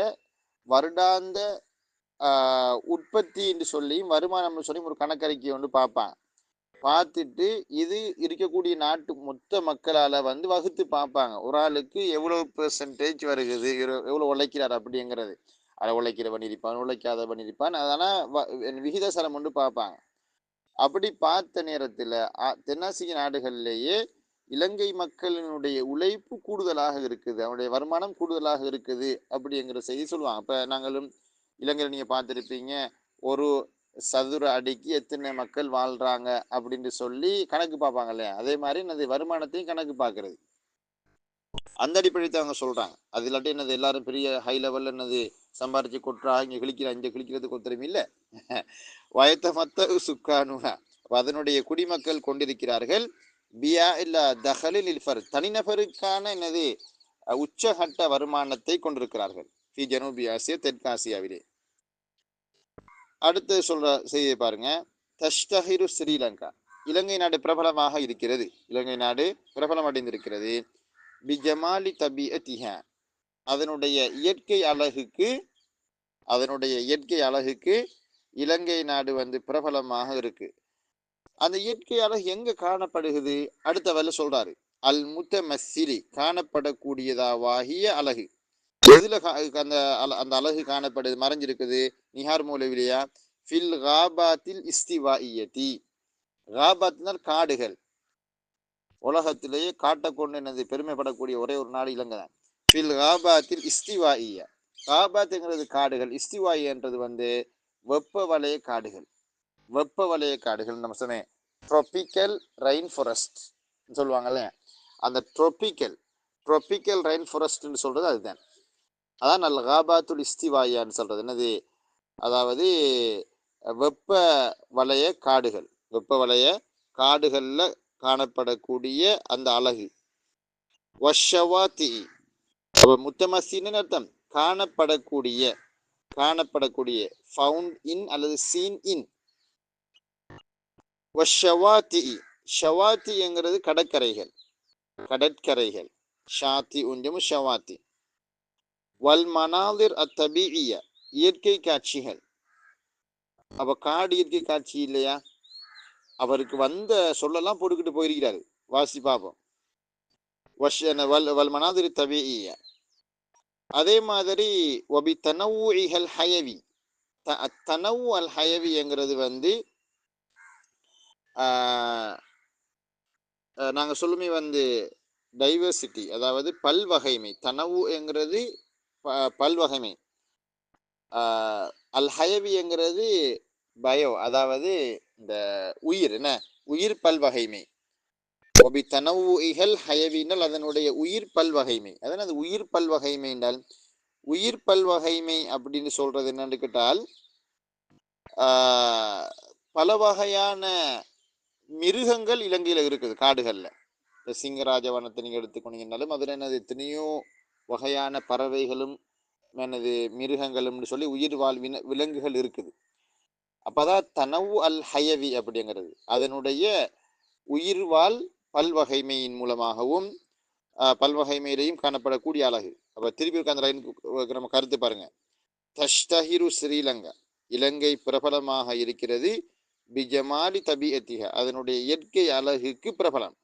வருடாந்த உற்பத்தி என்று சொல்லி வருமானம் சொல்லி ஒரு கணக்கறிக்கை வந்து பார்ப்பான். பார்த்துட்டு இது இருக்கக்கூடிய நாட்டு மொத்த மக்களால் வந்து வகுத்து பார்ப்பாங்க, ஒரு ஆளுக்கு எவ்வளோ பெர்சன்டேஜ் வருகுது, எவ்வளோ உழைக்கிறார் அப்படிங்கிறது. அதை உழைக்கிற பண்ணியிருப்பான், உழைக்காத பண்ணியிருப்பான், அதனால் விகிதாசாரம் கொண்டு பார்ப்பாங்க. அப்படி பார்த்த நேரத்தில் தென்னாசிய நாடுகளிலேயே இலங்கை மக்களினுடைய உழைப்பு கூடுதலாக இருக்குது, அவனுடைய வருமானம் கூடுதலாக இருக்குது அப்படிங்கிற செய்தி சொல்லுவாங்க. இப்போ நாங்களும் இலங்கையில் நீங்கள் பார்த்துருப்பீங்க, ஒரு சதுர அடிக்கு எத்தனை மக்கள் வாழ்றாங்க அப்படின்னு சொல்லி கணக்கு பார்ப்பாங்க இல்லையா, அதே மாதிரி என்னது வருமானத்தையும் கணக்கு பார்க்கறது. அந்த அடிப்படையை அவங்க சொல்றாங்க. அது இல்லாட்டி என்னது எல்லாரும் பெரிய ஹை லெவல்ல என்னது சம்பாரிச்சு கொட்டுறா, இங்க கிழிக்கிறது கொத்துறமே இல்லை. வயத்த மத்த சுக்கானுவா, அதனுடைய குடிமக்கள் கொண்டிருக்கிறார்கள். பியா இல்ல தஹலில் இல்ஃபர், தனிநபருக்கான என்னது உச்சகட்ட வருமானத்தை கொண்டிருக்கிறார்கள். ஃபி ஜனூபி ஆசியா, தெற்காசியாவிலே. அடுத்து சொல்ற செய்தியை பாருங்க. தஷ்தஹிரு ஸ்ரீலங்கா, இலங்கை நாடு பிரபலமாக இருக்கிறது, இலங்கை நாடு பிரபலம் அடைந்திருக்கிறது. பிஜமாலி தபிஅத்திஹா, அதனுடைய இயற்கை அழகுக்கு இலங்கை நாடு வந்து பிரபலமாக இருக்கு. அந்த இயற்கை அழகு எங்க காணப்படுகிறது, அடுத்த வேலை சொல்றாரு. அல் முத்தமஸ்ஸிலி, காணப்படக்கூடியதாவாகிய அழகு. எதுல அந்த அழகு காணப்படுது, மறைஞ்சிருக்குது? நிஹார் மூலவிலியா ஃபில் காபாத்தில் இஸ்திவாஇயதி, காபாத்னால் காடுகள். உலகத்திலேயே காட்டை கொண்டு என்னது பெருமைப்படக்கூடிய ஒரே ஒரு நாடு இலங்கை தான். ஃபில் காபாத்தில் இஸ்திவாஇயா, காபாத்ங்கிறது காடுகள், இஸ்திவாயின்றது வந்து வெப்ப வலய காடுகள். வெப்ப வலய காடுகள் நம்ம சொன்னேன், ட்ரோபிக்கல் ரெயின் ஃபாரஸ்ட் சொல்லுவாங்கல்ல, அந்த ட்ரோபிக்கல் ரெயின் ஃபாரஸ்ட்னு சொல்றது அதுதான். அதான் அல் காபாத்துல் இஸ்திவாயான்னு சொல்றது என்னது, அதாவது வெப்ப வலய காடுகள்ல காணப்படக்கூடிய அந்த அழகு. வஷவாத்தி, முத்தமசின்னு அர்த்தம், காணப்படக்கூடிய ஃபவுண்ட் இன் அல்லது சீன் இன். வஷவாத்தி, ஷவாத்திங்கிறது கடற்கரைகள். ஷாத்தி உஞ்சமு ஷவாத்தி. வல் மனாதிர் அத்தபீஇய, இயற்கை காட்சிகள். அப்ப காடு இயற்கை காட்சி இல்லையா? அவருக்கு வந்த சொல்லலாம் போட்டுக்கிட்டு போயிருக்கிறாரு, வாசி பார்ப்போம். வல் மனாதிர் தபீஇய. அதே மாதிரி ஒபி தனவுஇஹல் ஹயவி, தனவு அல் ஹயவிங்கிறது வந்து நாங்க சொல்லுமே வந்து டைவர்சிட்டி, அதாவது பல்வகைமை. தனவுங்கிறது பல்வகைமை, அல் ஹயவிங்கிறது பயோ, அதாவது இந்த உயிர் பல்வகைமை. ஒபி தனவுஇஹல் ஹயவினால் அதனுடைய உயிர் பல்வகைமை. அதான் அது உயிர் பல்வகைமை என்றால், உயிர் பல்வகைமை அப்படின்னு சொல்றது என்னன்னு கேட்டால், பல வகையான மிருகங்கள் இலங்கையில இருக்குது காடுகள்ல. இந்த சிங்கராஜவனத்தை நீங்க எடுத்துக்கொண்டீங்கன்னாலும் அதுல என்னது எத்தனையோ வகையான பறவைகளும் என்னது மிருகங்களும்னு சொல்லி உயிர் வாழ் விலங்குகள் இருக்குது. அப்பதான் தனவு அல் ஹயவி அப்படிங்கிறது அதனுடைய உயிர்வாழ் பல்வகைமையின் மூலமாகவும் பல்வகைமையிலையும் காணப்படக்கூடிய அழகு. அப்ப திருப்பி அந்த நம்ம கருத்து பாருங்க. தஷ்தஹிரு ஸ்ரீலங்கா, இலங்கை பிரபலமாக இருக்கிறது. பிஜமாலி தபிஅத்திஹ, அதனுடைய இயற்கை அழகுக்கு பிரபலம்.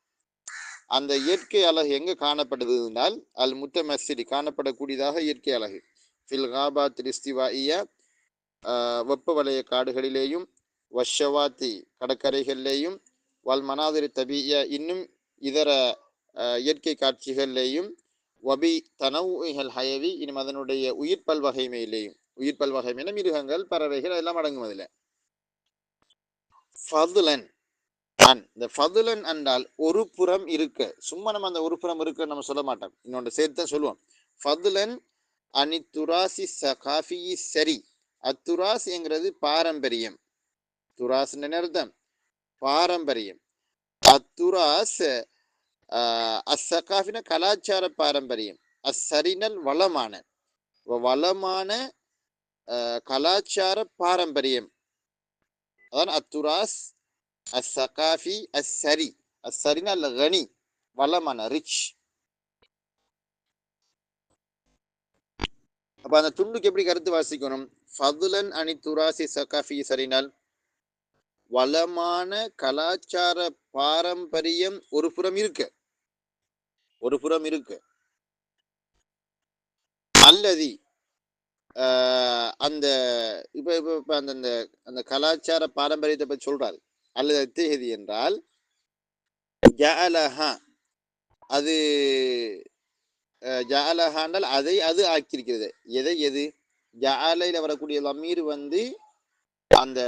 அந்த இயற்கை அழகு எங்க காணப்படுதுனால் அல் முத்தமஸ்ஸிலி, காணப்படக்கூடியதாக இயற்கை அழகு. ஃபில் காபாத்தில் இஸ்திவாஇயா, வெப்ப வலய காடுகளிலேயும், வஷவாத்தி கடற்கரைகளிலேயும், வல் மனாதிரி தபியா இன்னும் இதர இயற்கை காட்சிகளிலேயும், வபி தனவுஇஹல் ஹயவி இன்னும் அதனுடைய உயிர் பல்வகைமையிலேயும். உயிர் பல்வகைமையில மிருகங்கள் பறவைகள் எல்லாம் அடங்கும் அதில். ஃபதுலன் அன், இந்த ஃபதுலன் என்றால் ஒரு புறம் இருக்க, சும்மா நம்ம அந்த ஒரு புறம் இருக்க நம்ம சொல்ல மாட்டோம், இன்னொன்று சேர்த்து தான் சொல்லுவோம். ஃபதுலன் அனி துராசி சகாஃபி சரி, அத்துராஸ் என்கிறது பாரம்பரியம். துராஸ் அர்த்தம் பாரம்பரியம். அத்துராஸ் அசகாஃபின கலாச்சார பாரம்பரியம். அசரினல் வளமான கலாச்சார பாரம்பரியம். அதான் அத்துராஸ் அஸ்ஸகாஃபி அஸ்ஸரி. அஸ்ஸரினா அல் கனி, வளமான ரிச். அப்ப அந்த துண்டுக்கு எப்படி கருத்து வாசிக்கணும்? ஃபதுலன் அனி துராசி சகாஃபி சரினால், வளமான கலாச்சார பாரம்பரியம் ஒரு புறம் இருக்கு, அல்லது அந்த இப்ப இப்ப இப்ப அந்த அந்த கலாச்சார பாரம்பரியத்தை பற்றி சொல்றாரு. அல்லது எத்தகையது என்றால் ஜஅலஹா, அது ஜஅலஹாண்டால் அதை அது ஆக்கியிருக்கிறது. எது ஜஅலைல வரக்கூடிய லமீர் வந்து அந்த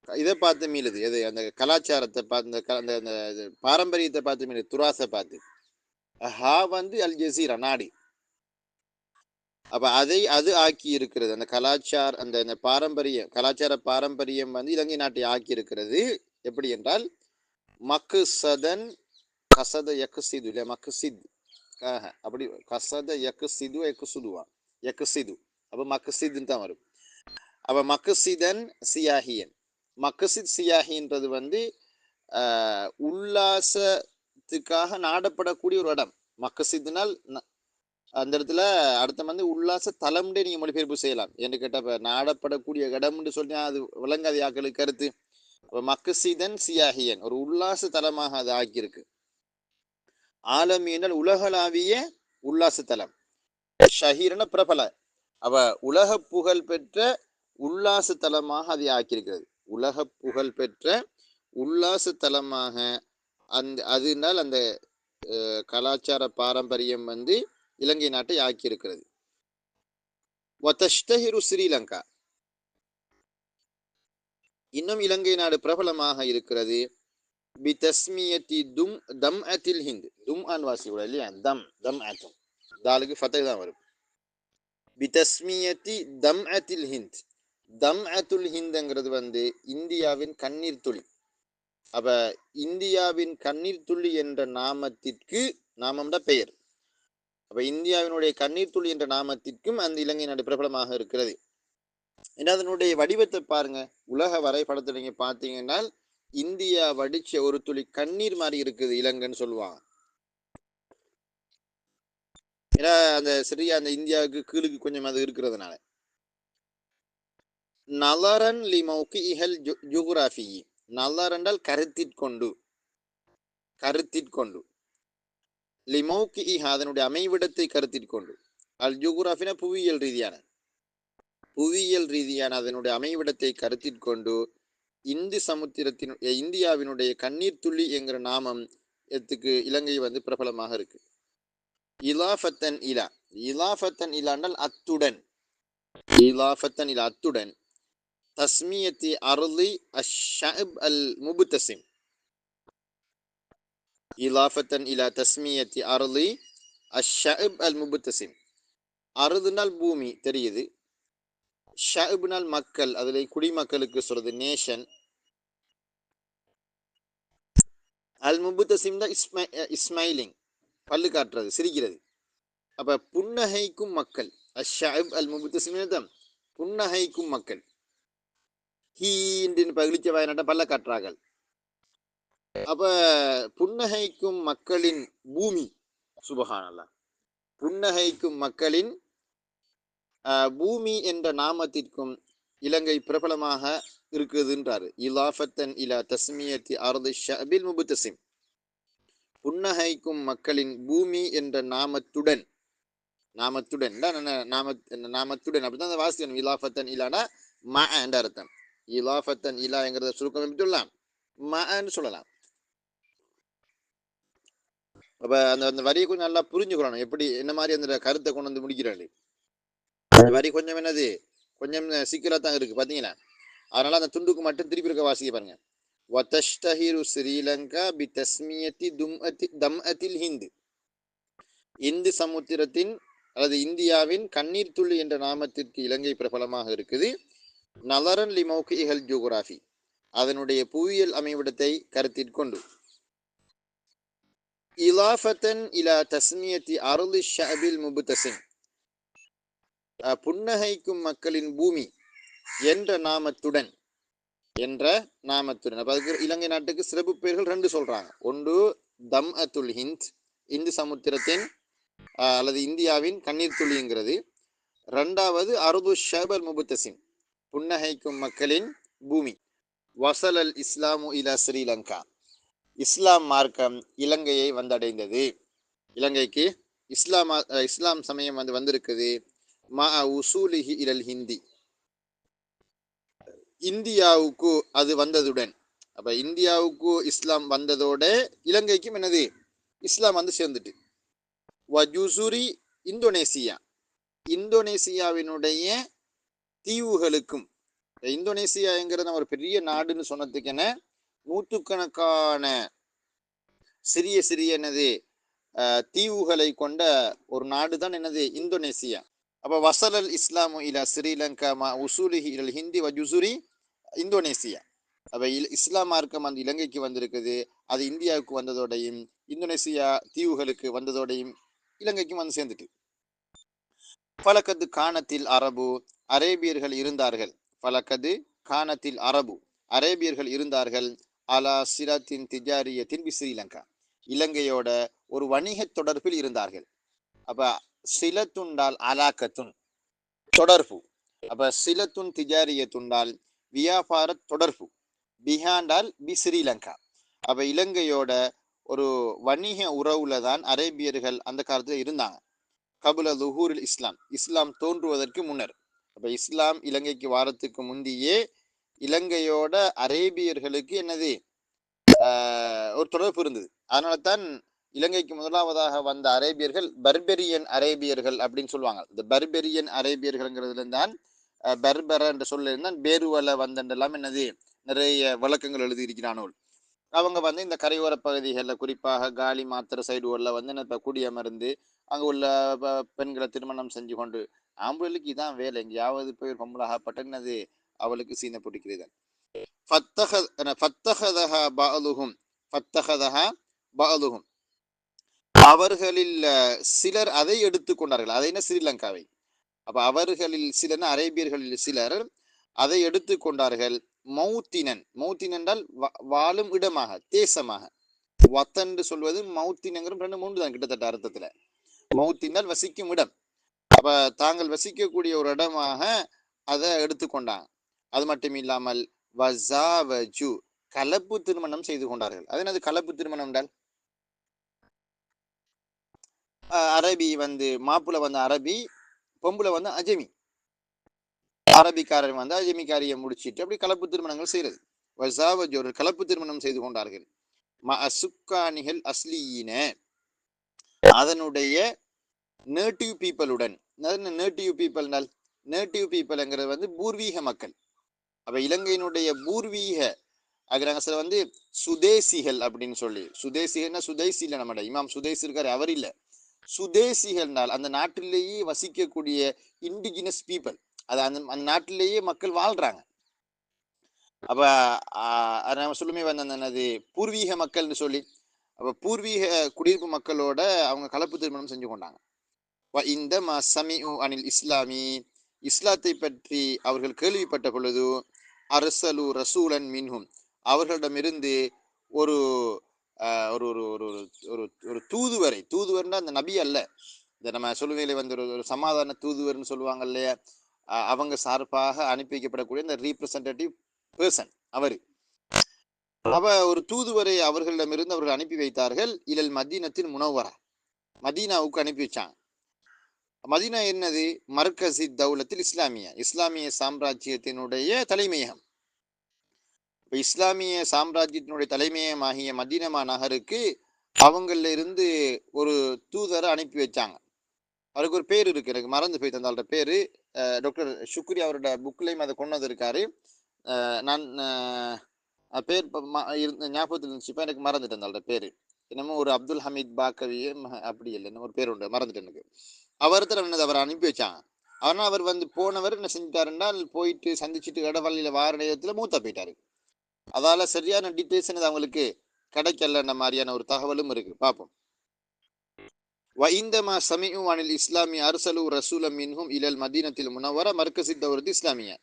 இதை பார்த்து மீளுது. எது அந்த கலாச்சாரத்தை பார்த்து, அந்த பாரம்பரியத்தை பார்த்து மீளுது, துராசை பார்த்து. ஹா வந்து அல் ஜசீரா நாடு. அப்ப அதை அது ஆக்கி இருக்கிறது. அந்த அந்த கலாச்சார பாரம்பரியம் வந்து இலங்கை நாட்டை ஆக்கி இருக்கிறது. எப்படி என்றால் மக்சதன் கசத யக்சிது இல்ல மக்சித், அப்படி கசத யக்சிது யக்சுதுவா யக்சிது, அப்ப மக்சித்னு தான் வரும். அப்ப மக்சிதன் சியாஹியன், மக்சித் சியாஹின்றது வந்து உல்லாசத்துக்காக நாடப்படக்கூடிய ஒரு இடம். மக்சித்னால் அந்த இடத்துல அடுத்த வந்து உல்லாச தலம்னே நீங்க மொழிபெயர்ப்பு செய்யலாம். என்று கேட்டப்ப நாடப்படக்கூடிய இடம்னு சொன்னா அது விளங்காத ஆக்களுக்கு கருத்து. அப்ப மக்சிதன் சியாஹியன், ஒரு உல்லாச தலமாக அது ஆக்கியிருக்கு. ஆலமீனல் உலகளாவிய உல்லாச தலம், ஷஹீரன பிரபல, அவ உலக புகழ் பெற்ற உல்லாச தலமாக அதை ஆக்கியிருக்கிறது. உலக புகழ் பெற்ற உல்லாச தலமாக அதனால் அந்த கலாச்சார பாரம்பரியம் வந்து இலங்கை நாட்டை ஆக்கியிருக்கிறது. ஸ்ரீலங்கா, இன்னும் இலங்கை நாடு பிரபலமாக இருக்கிறது. பிதஸ்மியத்தி தம் அத்தில் ஹிந்த், தும் ஆன் வாசி கூட இல்லையா, தம் ஆத்தும் தாலுக்கு ஃபத்தை தான் வரும். பிதஸ்மியத்தி தம் அத்தில் ஹிந்த், தம் அத்துல் ஹிந்த்ங்கிறது வந்து இந்தியாவின் கண்ணீர் துளி. அப்ப இந்தியாவின் கண்ணீர் துளி என்ற நாமத்திற்கு, நாமம்ட பெயர், அப்ப இந்தியாவினுடைய கண்ணீர் துளி என்ற நாமத்திற்கும் அந்த இலங்கை நாடு பிரபலமாக இருக்கிறது. ஏன்னா அதனுடைய வடிவத்தை பாருங்க, உலக வரைபடத்தை நீங்க பார்த்தீங்கன்னா இந்தியா வடிச்ச ஒரு துளி கண்ணீர் மாதிரி இருக்குது இலங்கைன்னு சொல்லுவாங்க. ஏன்னா அந்த சரியா அந்த இந்தியாவுக்கு கீழுக்கு கொஞ்சம் அது இருக்கிறதுனால. நலரன் லிமௌகி இஹல் ஜுகுராஃபி, நலர் என்றால் கருத்திற்கொண்டு, லிமௌகி இஹ அதனுடைய அமைவிடத்தை கருத்திற்கொண்டு, அல் ஜுகுராஃபினா புவியியல் ரீதியான அதனுடைய அமைவிடத்தை கருத்திற்கொண்டு இந்தியாவினுடைய கண்ணீர் துள்ளி என்கிற நாமம் எத்துக்கு இலங்கை வந்து பிரபலமாக இருக்கு. இலாஃபத்தன் இலா, இலாஃபத்தன் இலாண்டால் அத்துடன், இலாஃபத்தன் இலா அத்துடன், தஸ்மியத்தி அர்லி அஷ்ஷஅப் அல் முபுத்தசிம், இலாஃபத்தன் இலா தஸ்மியத்தி அர்லி அஷ்ஷஅப் அல் முபுத்தசிம். அருதுனால் பூமி தெரியுது, ஷஅப்னால் மக்கள், அதுல குடிமக்களுக்கு சொல்றது நேஷன். அல் முபுத்தசிம் தான் இஸ்மைலிங், பல்லு காட்டுறது, சிரிக்கிறது. அப்ப புன்னகைக்கும் மக்கள், அஷ்ஷஅப் அல் முபுத்தசிம் தான் புன்னகைக்கும் மக்கள். ஹீண்டின் பகிழ்ச்சி வாயனாட்ட பல்ல காட்டுறார்கள். அப்ப புன்னகைக்கும் மக்களின் பூமி, சுபஹானல்லாஹ், புன்னகைக்கும் மக்களின் பூமி என்ற நாமத்திற்கும் இலங்கை பிரபலமாக இருக்குதுன்றாரு. இலாஃபத்தன் இலா தஸ்மியத்தி அர்தி ஷஅபில் முபுத்தசிம், புன்னகைக்கும் மக்களின் பூமி என்ற நாமத்துடன், நாமத்துடன் அப்படிதான் வாசிக்கணும். இலாஃபத்தன் இலானா ம என்ற அர்த்தம். இலாஃபத்தன் இலாங்கிறத சுருக்கம் எப்படி சொல்லலாம், மன்னு சொல்லலாம். அப்ப அந்த வரியை கொஞ்சம் நல்லா புரிஞ்சுக்கணும், எப்படி என்ன மாதிரி அந்த கருத்தை கொண்டு வந்து முடிக்கிறாரு. அந்த வரி கொஞ்சம் என்னது கொஞ்சம் சிக்கலா தான் இருக்கு பாத்தீங்களா. அதனால அந்த துண்டுக்கு மட்டும் திருப்பி இருக்க வாசிக்க பாருங்க. வதஷ்தஹிரு ஸ்ரீலங்கா பி தஸ்மியத்தி தம்அத்தில் ஹிந்த், இந்து சமுத்திரத்தின் அல்லது இந்தியாவின் கண்ணீர் துள்ளி என்ற நாமத்திற்கு இலங்கை பிரபலமாக இருக்குது. நலரன் லிமௌகிஹல் ஜியோகிராஃபி, அதனுடைய புவியியல் அமைவிடத்தை கருத்தில் கொண்டு. இலாஃபத்தன் இலா தஸ்மியத்தி அர்லி ஷஅபில் முபுத்தசிம், புன்னகைக்கும் மக்களின் பூமி என்ற நாமத்துடன், அப்ப அதுக்கு இலங்கை நாட்டுக்கு சிறப்பு பெயர்கள் ரெண்டு சொல்றாங்க. ஒன்று தம் அத்துல் ஹிந்த், இந்து சமுத்திரத்தின் அல்லது இந்தியாவின் கண்ணீர் துளிங்கிறது. ரெண்டாவது அருது ஷஅபல் முபுத்தசிம், புன்னகைக்கும் மக்களின் பூமி. வசலல் இஸ்லாமு இலா ஸ்ரீலங்கா, இஸ்லாம் மார்க்கம் இலங்கையை வந்தடைந்தது. இலங்கைக்கு இஸ்லாம் சமயம் வந்திருக்குது. மா உசூலிஹி இலல் ஹிந்தி, இந்தியாவுக்கு அது வந்ததுடன், அப்ப இந்தியாவுக்கு இஸ்லாம் வந்ததோட இலங்கைக்கும் என்னது இஸ்லாம் சேர்ந்துட்டு. வஜுசுரி இந்தோனேசியா, இந்தோனேசியாவினுடைய தீவுகளுக்கும், இந்தோனேசியாங்கிறது ஒரு பெரிய நாடுன்னு சொன்னதுக்கு என்ன, நூற்றுக்கணக்கான சிறிய சிறிய என்னது தீவுகளை கொண்ட ஒரு நாடு தான் என்னது இந்தோனேசியா. அப்ப வசலல் இஸ்லாமு இலா ஸ்ரீலங்கா மா உசூலிஹி இலல் ஹிந்தி வஜுசுரி இந்தோனேசியா. அப்ப இஸ்லாம் மார்க்கம் அந்த இலங்கைக்கு வந்திருக்குது. அது இந்தியாவுக்கு வந்ததோடையும் இந்தோனேசியா தீவுகளுக்கு வந்ததோடையும் இலங்கைக்கும் சேர்ந்துட்டு. பலக்கது காணத்தில் அரபு, அரேபியர்கள் இருந்தார்கள். பலக்கது காணத்தில் அரபு, அரேபியர்கள் இருந்தார்கள். அலா சிரத்தின் திஜாரியத்தின் ஸ்ரீலங்கா, இலங்கையோட ஒரு வணிக தொடர்பில் இருந்தார்கள். அப்ப சிலத்துண்டால் அலாக்கத்துன் தொடர்பு, அப்ப சிலத்துன் திஜாரியத்துண்டால் வியாபார தொடர்பு, பிஹாண்டால் பி ஸ்ரீலங்கா, அப்ப இலங்கையோட ஒரு வணிக உறவுல தான் அரேபியர்கள் அந்த காலத்துல இருந்தாங்க. கபுல லுஹூரில் இஸ்லாம், இஸ்லாம் தோன்றுவதற்கு முன்னர். அப்ப இஸ்லாம் இலங்கைக்கு வாரத்துக்கு முந்தையே இலங்கையோட அரேபியர்களுக்கு என்னது ஒரு தொடர்பு இருந்தது. அதனால தான் இலங்கைக்கு முதலாவதாக வந்த அரேபியர்கள் பர்பெரியன் அரேபியர்கள் அப்படின்னு சொல்லுவாங்க. இந்த பர்பெரியன் அரேபியர்கள்ங்கிறதுல தான் பர்பர என்ற சொல்ல இருந்தால் பேருவல வந்தெல்லாம் என்னது நிறைய விளக்கங்கள் எழுதியிருக்கிறானோ. அவங்க இந்த கரையோர பகுதிகளில் குறிப்பாக காலி மாத்திர சைடுகளில் இப்போ குடியமர்ந்து அங்கே உள்ள பெண்களை திருமணம் செஞ்சு கொண்டு, ஆம்பளுக்கு இதான் வேலை, எங்கேயாவது போய் பொம்பளாகப்பட்ட என்னது அவளுக்கு சீனை பிடிக்கிறது. அவர்களில் சிலர் அதை எடுத்துக்கொண்டார்கள். அதை என்ன ஸ்ரீலங்காவை, அப்ப அவர்களில் சிலர் அரேபியர்களில் சிலர் அதை எடுத்துக்கொண்டார்கள். மௌத்தினன், மௌத்தின் என்றால் வாழும் இடமாக, தேசமாக. வத்தன்று சொல்வது மௌத்தினங்கிறது 2-3 தான் கிட்டத்தட்ட அர்த்தத்துல. மௌத்தினால் வசிக்கும் இடம். அப்ப தாங்கள் வசிக்கக்கூடிய ஒரு இடமாக அதை எடுத்துக்கொண்டாங்க. அது மட்டும் இல்லாமல் வஸாவஜு, கலப்பு திருமணம் செய்து கொண்டார்கள். அது என்னது கலப்பு திருமணம் என்றால், அரபி மாப்பிள்ள அரபி, பொம்புல அஜமி, அரபிக்காரன் அஜமிக்காரியை முடிச்சிட்டு அப்படி கலப்பு திருமணங்கள் செய்யறது. வஸாவஜு, ஒரு கலப்பு திருமணம் செய்து கொண்டார்கள். சுக்கானிகள் அஸ்லியின, அதனுடைய நேட்டிவ் பீப்பிளுடன். நேட்டிவ் பீப்பிள்னால், நேட்டிவ் பீப்பிள்ங்கிறது பூர்வீக மக்கள். அப்ப இலங்கையினுடைய பூர்வீக நாங்க சுதேசிகள் அப்படின்னு சொல்லி, சுதேசிகள்னா சுதேசி இல்லை, நம்ம இமாம் சுதேசி இருக்காரு அவர் இல்ல, சுதேசிகள்னால் அந்த நாட்டிலேயே வசிக்கக்கூடிய இண்டிஜினஸ் பீப்பிள், அது அந்த நாட்டிலேயே மக்கள் வாழ்றாங்க. அப்ப நம்ம சொல்லுமே என்னது பூர்வீக மக்கள்னு சொல்லி. அப்ப பூர்வீக குடியிருப்பு மக்களோட அவங்க கலப்பு திருமணம் செஞ்சு கொண்டாங்க. இந்த சமிஉ அனில் இஸ்லாமி, இஸ்லாத்தை பற்றி அவர்கள் கேள்விப்பட்ட பொழுது, அரசலு ரசூலன் மின்ஹும், அவர்களிடமிருந்து ஒரு ஒரு ஒரு ஒரு ஒரு தூதுவரை, தூதுவர்னா அந்த நபி அல்ல, இந்த நம்ம சொல்லுவேல ஒரு சமாதான தூதுவர்னு சொல்லுவாங்க இல்லையா, அவங்க சார்பாக அனுப்பி வைக்கப்படக்கூடிய இந்த ரீப்ரசன்டேட்டிவ் பர்சன் அவரு. ஒரு தூதுவரை அவர்களிடமிருந்து அவர்கள் அனுப்பி வைத்தார்கள். இலல் மதீனத்தின் முனவ்வரா, மதீனாவுக்கு அனுப்பி வச்சாங்க. மதீனா என்னது, மர்கசி தௌலத்தில் இஸ்லாமிய, இஸ்லாமிய சாம்ராஜ்யத்தினுடைய தலைமையகம். இஸ்லாமிய சாம்ராஜ்யத்தினுடைய தலைமையகமாகிய மதீனமா நகருக்கு அவங்கள இருந்து ஒரு தூதரை அனுப்பி வச்சாங்க. அவருக்கு ஒரு பேர் இருக்கு, எனக்கு மறந்து போய் தந்தாளோட பேரு. டாக்டர் சுக்ரி அவரோட புக்லையும் அதை கொண்டு வந்திருக்காரு. நான் பேர் ஞாபகத்தில் இருந்துச்சு, இப்போ எனக்கு மறந்துட்டேன் தந்தாளோட பேரு. என்னமோ ஒரு அப்துல் ஹமீத் பாக்கவி அப்படி இல்லை, என்ன ஒரு பேர் உண்டு, மறந்துட்டேன் எனக்கு. அவர்கிட்ட என்னது அவரை அனுப்பி வச்சாங்க. ஆனால் அவர் போனவர் என்ன செஞ்சிட்டாருன்னா, போயிட்டு சந்திச்சுட்டு இடவழியில வார நேரத்துல மூத்தா போயிட்டாரு. அதால சரியான டீட்டெயில்ஸ் என்னது அவங்களுக்கு கிடைக்கல மாதிரியான ஒரு தகவலும் இருக்கு, பார்ப்போம். وَإِنَّمَا سَمِعُوا عَنِ الْإِسْلَامِ أَرْسَلُوا رَسُولًا مِنْهُمْ إِلَى الْمَدِينَةِ الْمُنَوَّرَةِ مركز الدولة الإسلامية.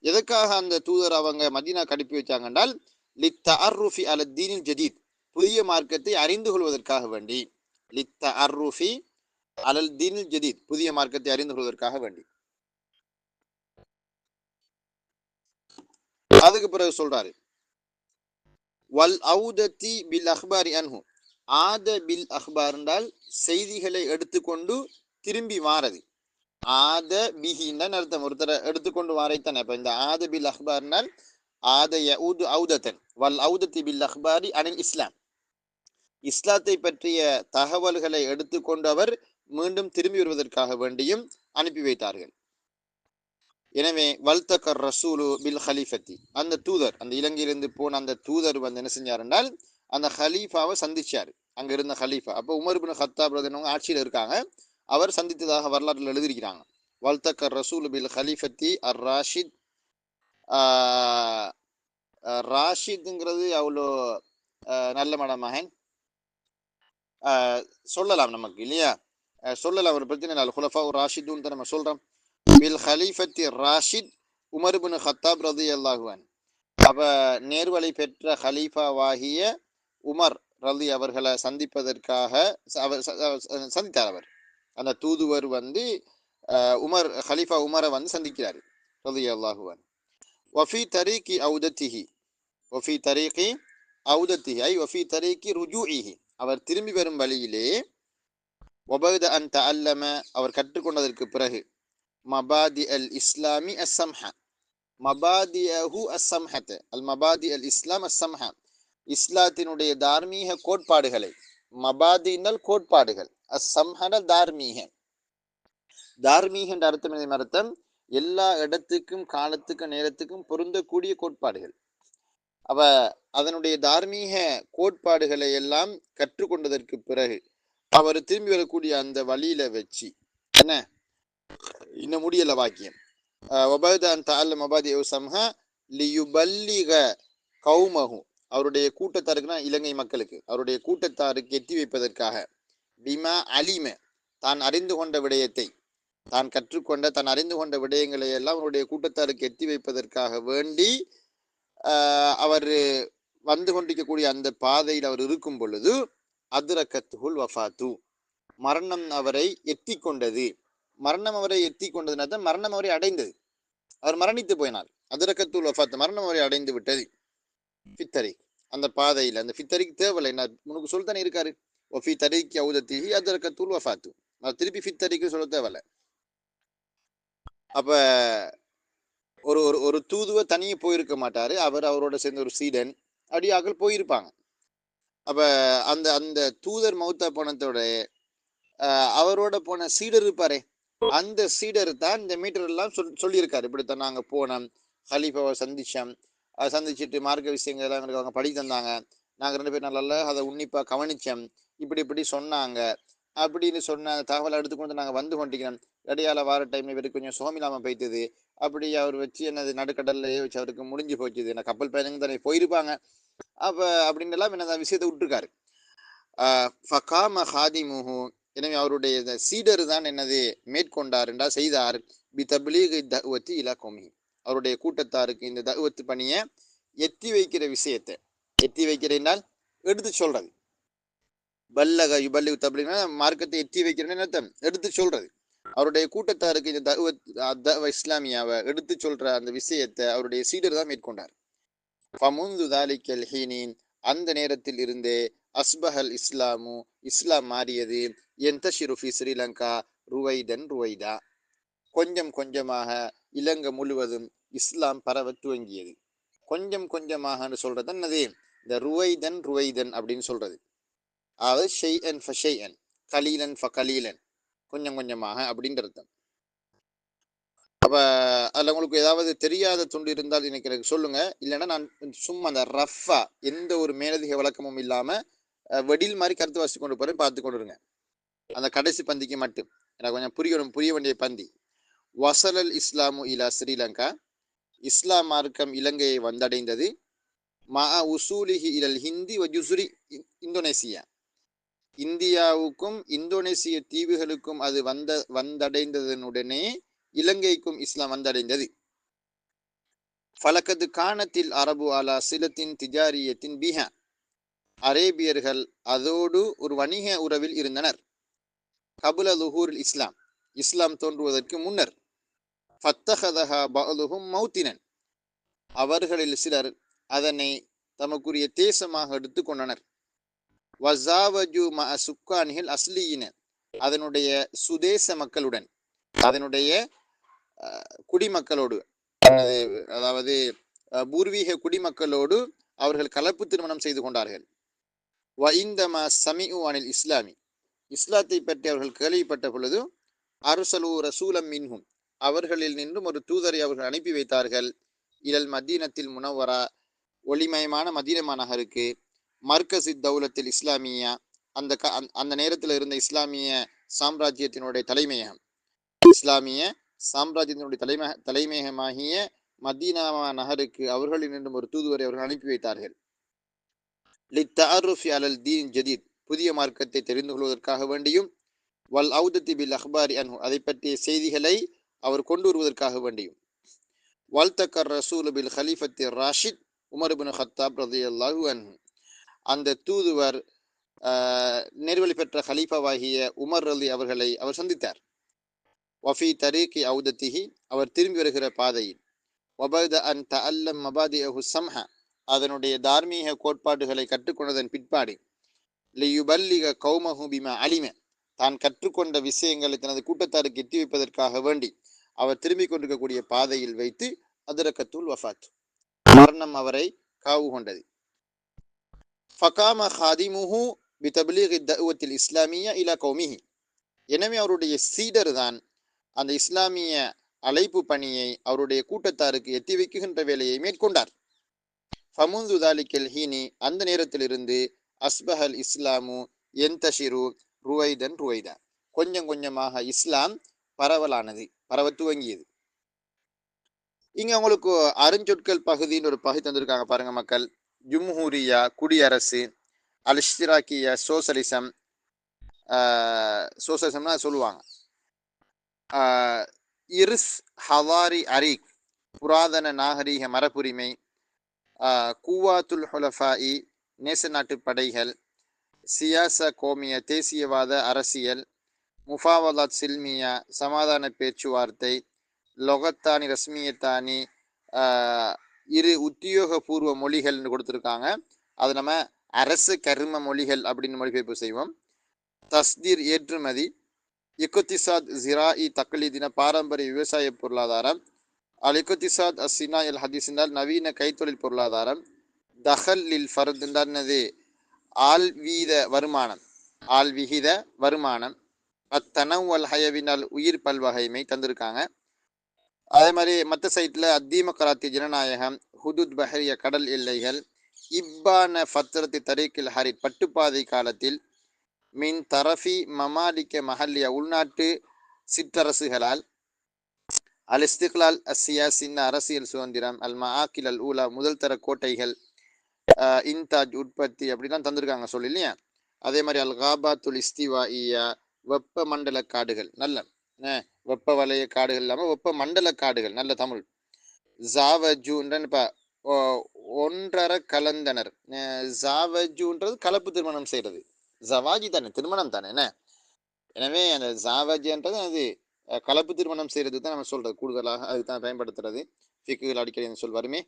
எதற்காக அந்த தூதர் அவங்க மதீனா அனுப்பி வச்சாங்க என்றால், لِلتَّعَرُّفِ على الدين الجديد, புதிய மார்க்கத்தை அறிந்து கொள்வதற்காக வேண்டி. لِلتَّعَرُّفِ على الدين الجديد, புதிய மார்க்கத்தை அறிந்து கொள்வதற்காக வேண்டி. அதுக்கு பிறகு சொல்றாரு, வல் ஔதத்தி பில் அஹ்பாரி அன்ஹு. ஆத பில் அஹ்பார் என்றால் செய்திகளை எடுத்துக்கொண்டு திரும்பி வாரது. ஆத பிஹின்னு அர்த்தம். ஒருத்தரை எடுத்துக்கொண்டு வாரைத்தானே. அப்ப இந்த ஆத பில் அஹ்பார்னால் ஆத யஊது ஔதத்தன் வல் ஔதத்தி பில் அஹ்பாரி அனில் இஸ்லாம். இஸ்லாத்தை பற்றிய தகவல்களை எடுத்துக்கொண்டு அவர் மீண்டும் திரும்பி வருவதற்காக வேண்டியும் அனுப்பி வைத்தார்கள். எனவே வல்தக்கர் ரசூலு பில் ஹலீஃபத்தி, அந்த தூதர், அந்த இலங்கையிலிருந்து போன அந்த தூதர் வந்து என்ன செஞ்சார் என்றால் அந்த ஹலீஃபாவை சந்திச்சார். அங்க இருந்த ஹலீஃபா, அப்போ உமர் பின் ஹத்தாப் ரலியல்லாஹு ஆட்சியில் இருக்காங்க, அவர் சந்தித்ததாக வரலாற்றில் எழுதியிருக்கிறாங்க. வல்தக்கர் ரசூல் பில் ஹலீஃபத்தி அர் ராஷித். ராஷித்ங்கிறது அவ்வளோ நல்ல மடமகன் சொல்லலாம் நமக்கு இல்லையா, சொல்லலாம், ஒரு பிரச்சனை இல்லை. ஹுலஃபா ராஷிதுன் நம்ம சொல்றோம். பில் ஹலீஃபத்தி ராஷித் உமர் பின் ஹத்தாப் ரலியல்லாஹு அன்ஹு. அப்ப நேர்வழி பெற்ற ஹலீஃபாவாகிய உமர் ரலி அவர்களை சந்திப்பதற்காக சந்தித்தார். அவர் அந்த தூதுவர் வந்து உமர் ஹலீஃபா உமரை வந்து சந்திக்கிறார் ரலியல்லாஹு அன்ஹு. வஃபி தரீகி ஔதத்திஹி, வஃபி தரீகி ஔதத்திஹி ஐ வஃபி தரீகி ருஜூஇஹி, அவர் திரும்பி வரும் வழியிலே, வபத அன் தஅல்லம, அவர் கற்றுக்கொண்டதற்கு பிறகு, மபாதி அல் இஸ்லாமி அஸ்ஸம்ஹ, மபாதியஹு அஸ்ஸம்ஹத், அல் மபாதி அல் இஸ்லாம் அஸ்ஸம்ஹ, இஸ்லாத்தினுடைய தார்மீக கோட்பாடுகளை, மபாதினால் கோட்பாடுகள், அஸ்ஸம்ஹன தார்மீக, தார்மீக என்ற அர்த்தம் என்ன அர்த்தம்? எல்லா இடத்துக்கும் காலத்துக்கும் நேரத்துக்கும் பொருந்தக்கூடிய கோட்பாடுகள். அவ அதனுடைய தார்மீக கோட்பாடுகளை எல்லாம் கற்றுக்கொண்டதற்கு பிறகு அவர் திரும்பி வரக்கூடிய அந்த வழியில வச்சு என்ன இன்னும் முடியல வாக்கியம். அவருடைய கூட்டத்தாருக்குன்னா இலங்கை மக்களுக்கு, அவருடைய கூட்டத்தாருக்கு எத்தி வைப்பதற்காக, பிமா அலிம, தான் அறிந்து கொண்ட விடயத்தை, தான் கற்றுக்கொண்ட தான் அறிந்து கொண்ட விடயங்களை எல்லாம் அவருடைய கூட்டத்தாருக்கு எத்தி வைப்பதற்காக வேண்டி அவர் வந்து கொண்டிருக்கக்கூடிய அந்த பாதையில் அவர் இருக்கும் பொழுது, அதுரக்கத்துல் வஃபாத்து, மரணம் அவரை எத்தி கொண்டது. மரணம் அவரை எத்தி கொண்டதுனா மரணம் அவரை அடைந்தது, அவர் மரணித்து போயினார். அதுரக்கத்துல் வஃபாத், மரணம் அவரை அடைந்து விட்டது. ஃபித்தரி, அந்த பாதையில், அந்த ஃபித்தரிக்கு தேவையில்லை, நான் உனக்கு சொல்லித்தானே இருக்காரு, ஒஃபி தரிக்கு ஔதத்திஹி அதுரக்கத்துல் வஃபாத்து, திருப்பி ஃபித்தரிக்கு சொல்ல தேவையில்லை. அப்ப ஒரு ஒரு தூதுவர் தனியே போயிருக்க மாட்டாரு, அவர் அவரோட சேர்ந்த ஒரு சீடன் அடியாக்கள் போயிருப்பாங்க. அப்ப அந்த அந்த தூதர் மௌத்தா போனதோட அவரோட போன சீடர் இருப்பாரே, அந்த சீடர் தான் இந்த மீட்டர் எல்லாம் சொல்லியிருக்காரு. இப்படித்தான் நாங்க போனோம், ஹலீஃபாவை சந்திச்சோம், சந்திச்சுட்டு மார்க்க விஷயங்கள் எல்லாம் எனக்கு அவங்க படி தந்தாங்க, நாங்க 2 பேரும் நல்லா அதை உன்னிப்பா கவனிச்சோம், இப்படி இப்படி சொன்னாங்க அப்படின்னு சொன்ன தகவலை எடுத்துக்கொண்டு நாங்க வந்து கொண்டிருக்கிறோம். இடையால வார டைம்ல இவருக்கு கொஞ்சம் சோமிலாம போய்த்தது, அப்படி அவர் வச்சு என்னது நடுக்கடல்லையே வச்சு அவருக்கு முடிஞ்சு போச்சுது, என்ன கப்பல் பயணம் தானே போயிருப்பாங்க. அப்ப அப்படின்னு எல்லாம் என்ன விஷயத்தை விட்டுருக்காரு. ஃபகாம ஹாதிமுஹு, எனவே அவருடைய சீடர் தான் என்னது மேற்கொண்டார் என்றா செய்தார், பி தப்லீகி தஅவத்தி இலா கௌமிஹி, அவருடைய கூட்டத்தாருக்கு இந்த தஅவத் பணியை எத்தி வைக்கிற விஷயத்தை, எத்தி வைக்கிறேனால் எடுத்து சொல்றது, பல்லக யுபல்லிகு தப்லீக்னா மார்க்கத்தை எத்தி வைக்கிறேன்னு அர்த்தம், எடுத்து சொல்றது. அவருடைய கூட்டத்தாருக்கு இந்த தஅவ இஸ்லாமியாவை எடுத்து சொல்ற அந்த விஷயத்தை அவருடைய சீடர் தான் மேற்கொண்டார். ஃபமுந்து தாலிக்கல் ஹீனின், அந்த நேரத்தில் இருந்தே, அஸ்பஹல் இஸ்லாமு, இஸ்லாம் மாறியது, யன்தஷிரு ஃபி ஸ்ரீலங்கா ருவைதன் ருவைதா, கொஞ்சம் கொஞ்சமாக இலங்கை முழுவதும் இஸ்லாம் பரவ துவங்கியது. கொஞ்சம் கொஞ்சமாக சொல்றது என்னது, இந்த ருவைதன் ருவைதன் அப்படின்னு சொல்றது, அதாவது ஷைஅன் ஃபஷைஅன், கலீலன் ஃபகலீலன், கொஞ்சம் கொஞ்சமாக அப்படின்ற அர்த்தம். அப்ப அதுல உங்களுக்கு ஏதாவது தெரியாத துண்டு இருந்தால் இன்னைக்கு எனக்கு சொல்லுங்க, இல்லைன்னா நான் சும்மா அந்த ரஃபா எந்த ஒரு மேலதிக விளக்கமும் இல்லாம வெடில் மாதிரி கருத்து வாசி கொண்டு போறேன், பார்த்து கொண்டுருங்க. அந்த கடைசி பந்திக்கு மட்டும் எனக்கு கொஞ்சம் புரிய வேண்டிய பந்தி. வசலல் இஸ்லாமு இலா ஸ்ரீலங்கா, இஸ்லாம் மார்க்கம் இலங்கையை வந்தடைந்தது. மா உசூலிஹி இலல் ஹிந்தி வஜுசுரி இந்தோனேசியா, இந்தியாவுக்கும் இந்தோனேசிய தீவுகளுக்கும் அது வந்தடைந்ததனுடனே இலங்கைக்கும் இஸ்லாம் வந்தடைந்தது. ஃபலக்கது காணத்தில் அரபு அலா சிலத்தின் திஜாரியத்தின் பிஹா, அரேபியர்கள் அதோடு ஒரு வணிக உறவில் இருந்தனர். கபுல லுஹூரில் இஸ்லாம், இஸ்லாம் தோன்றுவதற்கு முன்னர். ஃபத்தஹதஹா பஅதுஹும் மௌத்தினன், அவர்களில் சிலர் அதனை தமக்குரிய தேசமாக எடுத்துக்கொண்டனர். வஸாவஜு மஅ சுக்கானிஹில் அஸ்லியின, அதனுடைய சுதேச மக்களுடன், அதனுடைய குடிமக்களோடு, அதாவது பூர்வீக குடிமக்களோடு அவர்கள் கலப்பு திருமணம் செய்து கொண்டார்கள். வஇந்தமா சமிஉ அனில் இஸ்லாமி, இஸ்லாத்தை பற்றி அவர்கள் கேள்விப்பட்ட பொழுது, அர்சலு ரசூலம் மின்ஹும், அவர்களில் நின்றும் ஒரு தூதரை அவர்கள் அனுப்பி வைத்தார்கள். இலல் மதீனத்தில் முனவரா, ஒளிமயமான மதீனா நகருக்கு, மர்கசி தௌலத்தில் இஸ்லாமியா, அந்த அந்த நேரத்தில் இருந்த இஸ்லாமிய சாம்ராஜ்யத்தினுடைய தலைமையகம், இஸ்லாமிய சாம்ராஜ்யத்தினுடைய தலைமையகமாகிய மதீனா நகருக்கு அவர்களில் நின்றும் ஒரு தூதுவரை அவர்கள் அனுப்பி வைத்தார்கள். லித்தஅருஃபி அலல் தீன் ஜதீத், புதிய மார்க்கத்தை தெரிந்து கொள்வதற்காக வேண்டியும், வல் ஔதத்தி பில் அஹ்பாரி அன்ஹு, அதை பற்றிய செய்திகளை அவர் கொண்டு வருவதற்காக வேண்டியும், வல்தக்கர் ரசூல் பில் ஹலீஃபத்தி ராஷித் உமர் இப்னு ஹத்தாப் ரலியல்லாஹு அன்ஹு, அந்த தூதுவர் நேர்வழி பெற்ற ஹலீஃபாவாகிய உமர் ரலி அவர்களை அவர் சந்தித்தார். வஃபி தரீகி ஔதத்திஹி, அவர் திரும்பி வருகிற பாதையில், வபத அன் தஅல்லம் மபாதிஅஹு ஸம்ஹ, அதனுடைய தார்மீக கோட்பாடுகளை கற்றுக்கொண்டதன் பிற்பாடு, லியுபல்லிக கௌமஹு பிமா அலிம, தான் கற்றுக்கொண்ட விஷயங்களை தனது கூட்டத்தாருக்கு எட்டி வைப்பதற்காக வேண்டி அவர் திரும்பிக் கொண்டிருக்கக்கூடிய பாதையில் வைத்து அதரக்கத்துல் வஃபாத், மரணம் அவரை காவு கொண்டது. ஃபகாம ஹாதிமுஹு பிதப்லீகி தஅவத்தில் இஸ்லாமியா இலா கௌமிஹி, எனவே அவருடைய சீடர் தான் அந்த இஸ்லாமிய அழைப்பு பணியை அவருடைய கூட்டத்தாருக்கு எத்தி வைக்குகின்ற வேலையை மேற்கொண்டார். ஃபமுந்து தாலிக்கல் ஹீனி, அந்த நேரத்திலிருந்து அஸ்பஹல் இஸ்லாமு என்தஷிரு ருவைதன் ருவைதா, கொஞ்சம் கொஞ்சமாக இஸ்லாம் பரவ துவங்கியது. இங்க உங்களுக்கு அருஞ்சொற்கள் பகுதின்னு ஒரு பகுதி தந்திருக்காங்க பாருங்க மக்கள். ஜும்ஹூரியா குடியரசு, அல் இஷ்திராக்கியா சோசலிசம், சோசலிசம்னா சொல்லுவாங்க. இர்ஸ் ஹவாரி அரீக், புராதன நாகரீக மரபுரிமை, கூவாத்துல் ஹுலஃபாஇ, நேச நாட்டு படைகள், சியாச கோமிய, தேசியவாத அரசியல், முஃபாவலாத் சில்மியா, சமாதான பேச்சுவார்த்தை, லொகத்தானி ரஸ்மியத்தானி, இரு உத்தியோகபூர்வ மொழிகள்னு கொடுத்துருக்காங்க. அது நம்ம அரசு கர்ம மொழிகள் அப்படின்னு மொழிபெயர்ப்பு செய்வோம். தஸ்தீர் ஏற்றுமதி, இக்குத்திசாத் ஜிராஇ தக்லீதின, பாரம்பரிய விவசாய பொருளாதாரம், அல் இக்குத்திசாத் அஸ்ஸினா எல் ஹதீஸ் என்றால் நவீன கைத்தொழில் பொருளாதாரம், தஹல் லில் ஃபர்த் என்றது ஆழ்வீத வருமானம், ஆழ்விகித வருமானம், அத்தனவல் ஹயவினால் உயிர் பல்வகைமை தந்திருக்காங்க. அதே மாதிரி மற்ற சைட்டில் அத்தீமக்கராத்தி ஜனநாயகம், ஹுதுத் பஹரிய கடல் எல்லைகள், இப்பான ஃபத்ரத்தி தரீக்கில் ஹரித் பட்டுப்பாதை காலத்தில், மின் தரஃபி மமாலிக்க மஹல்லியா உள்நாட்டு சிற்றரசுகளால், அல் இஸ்திக்லால் அசியாசின் அரசியல் சுதந்திரம், அல் மஆக்கில் அல் ஊலா முதல் தர கோட்டைகள், இன்தாஜ் உற்பத்தி அப்படிலாம் தந்திருக்காங்க சொல்லி இல்லையா. அதே மாதிரி அல் காபாத்துல் இஸ்திவாஇயா வெப்ப மண்டல காடுகள், நல்ல வெப்ப வலய காடுகள் இல்லாமல் வெப்ப மண்டல காடுகள், நல்ல தமிழ். ஜாவஜூன்றன்னு இப்போ ஒன்றரை கலந்தனர், ஜாவஜூன்றது கலப்பு திருமணம் செய்கிறது, ஜவாஜி தானே திருமணம் தானே என்ன. எனவே அந்த ஜாவஜன்றது அது கலப்பு திருமணம் செய்கிறது தான் நம்ம சொல்கிறது கூடுதலாக அதுதான் பயன்படுத்துறது. ஃபிக்குகள் அடிக்கடி சொல் வருமே.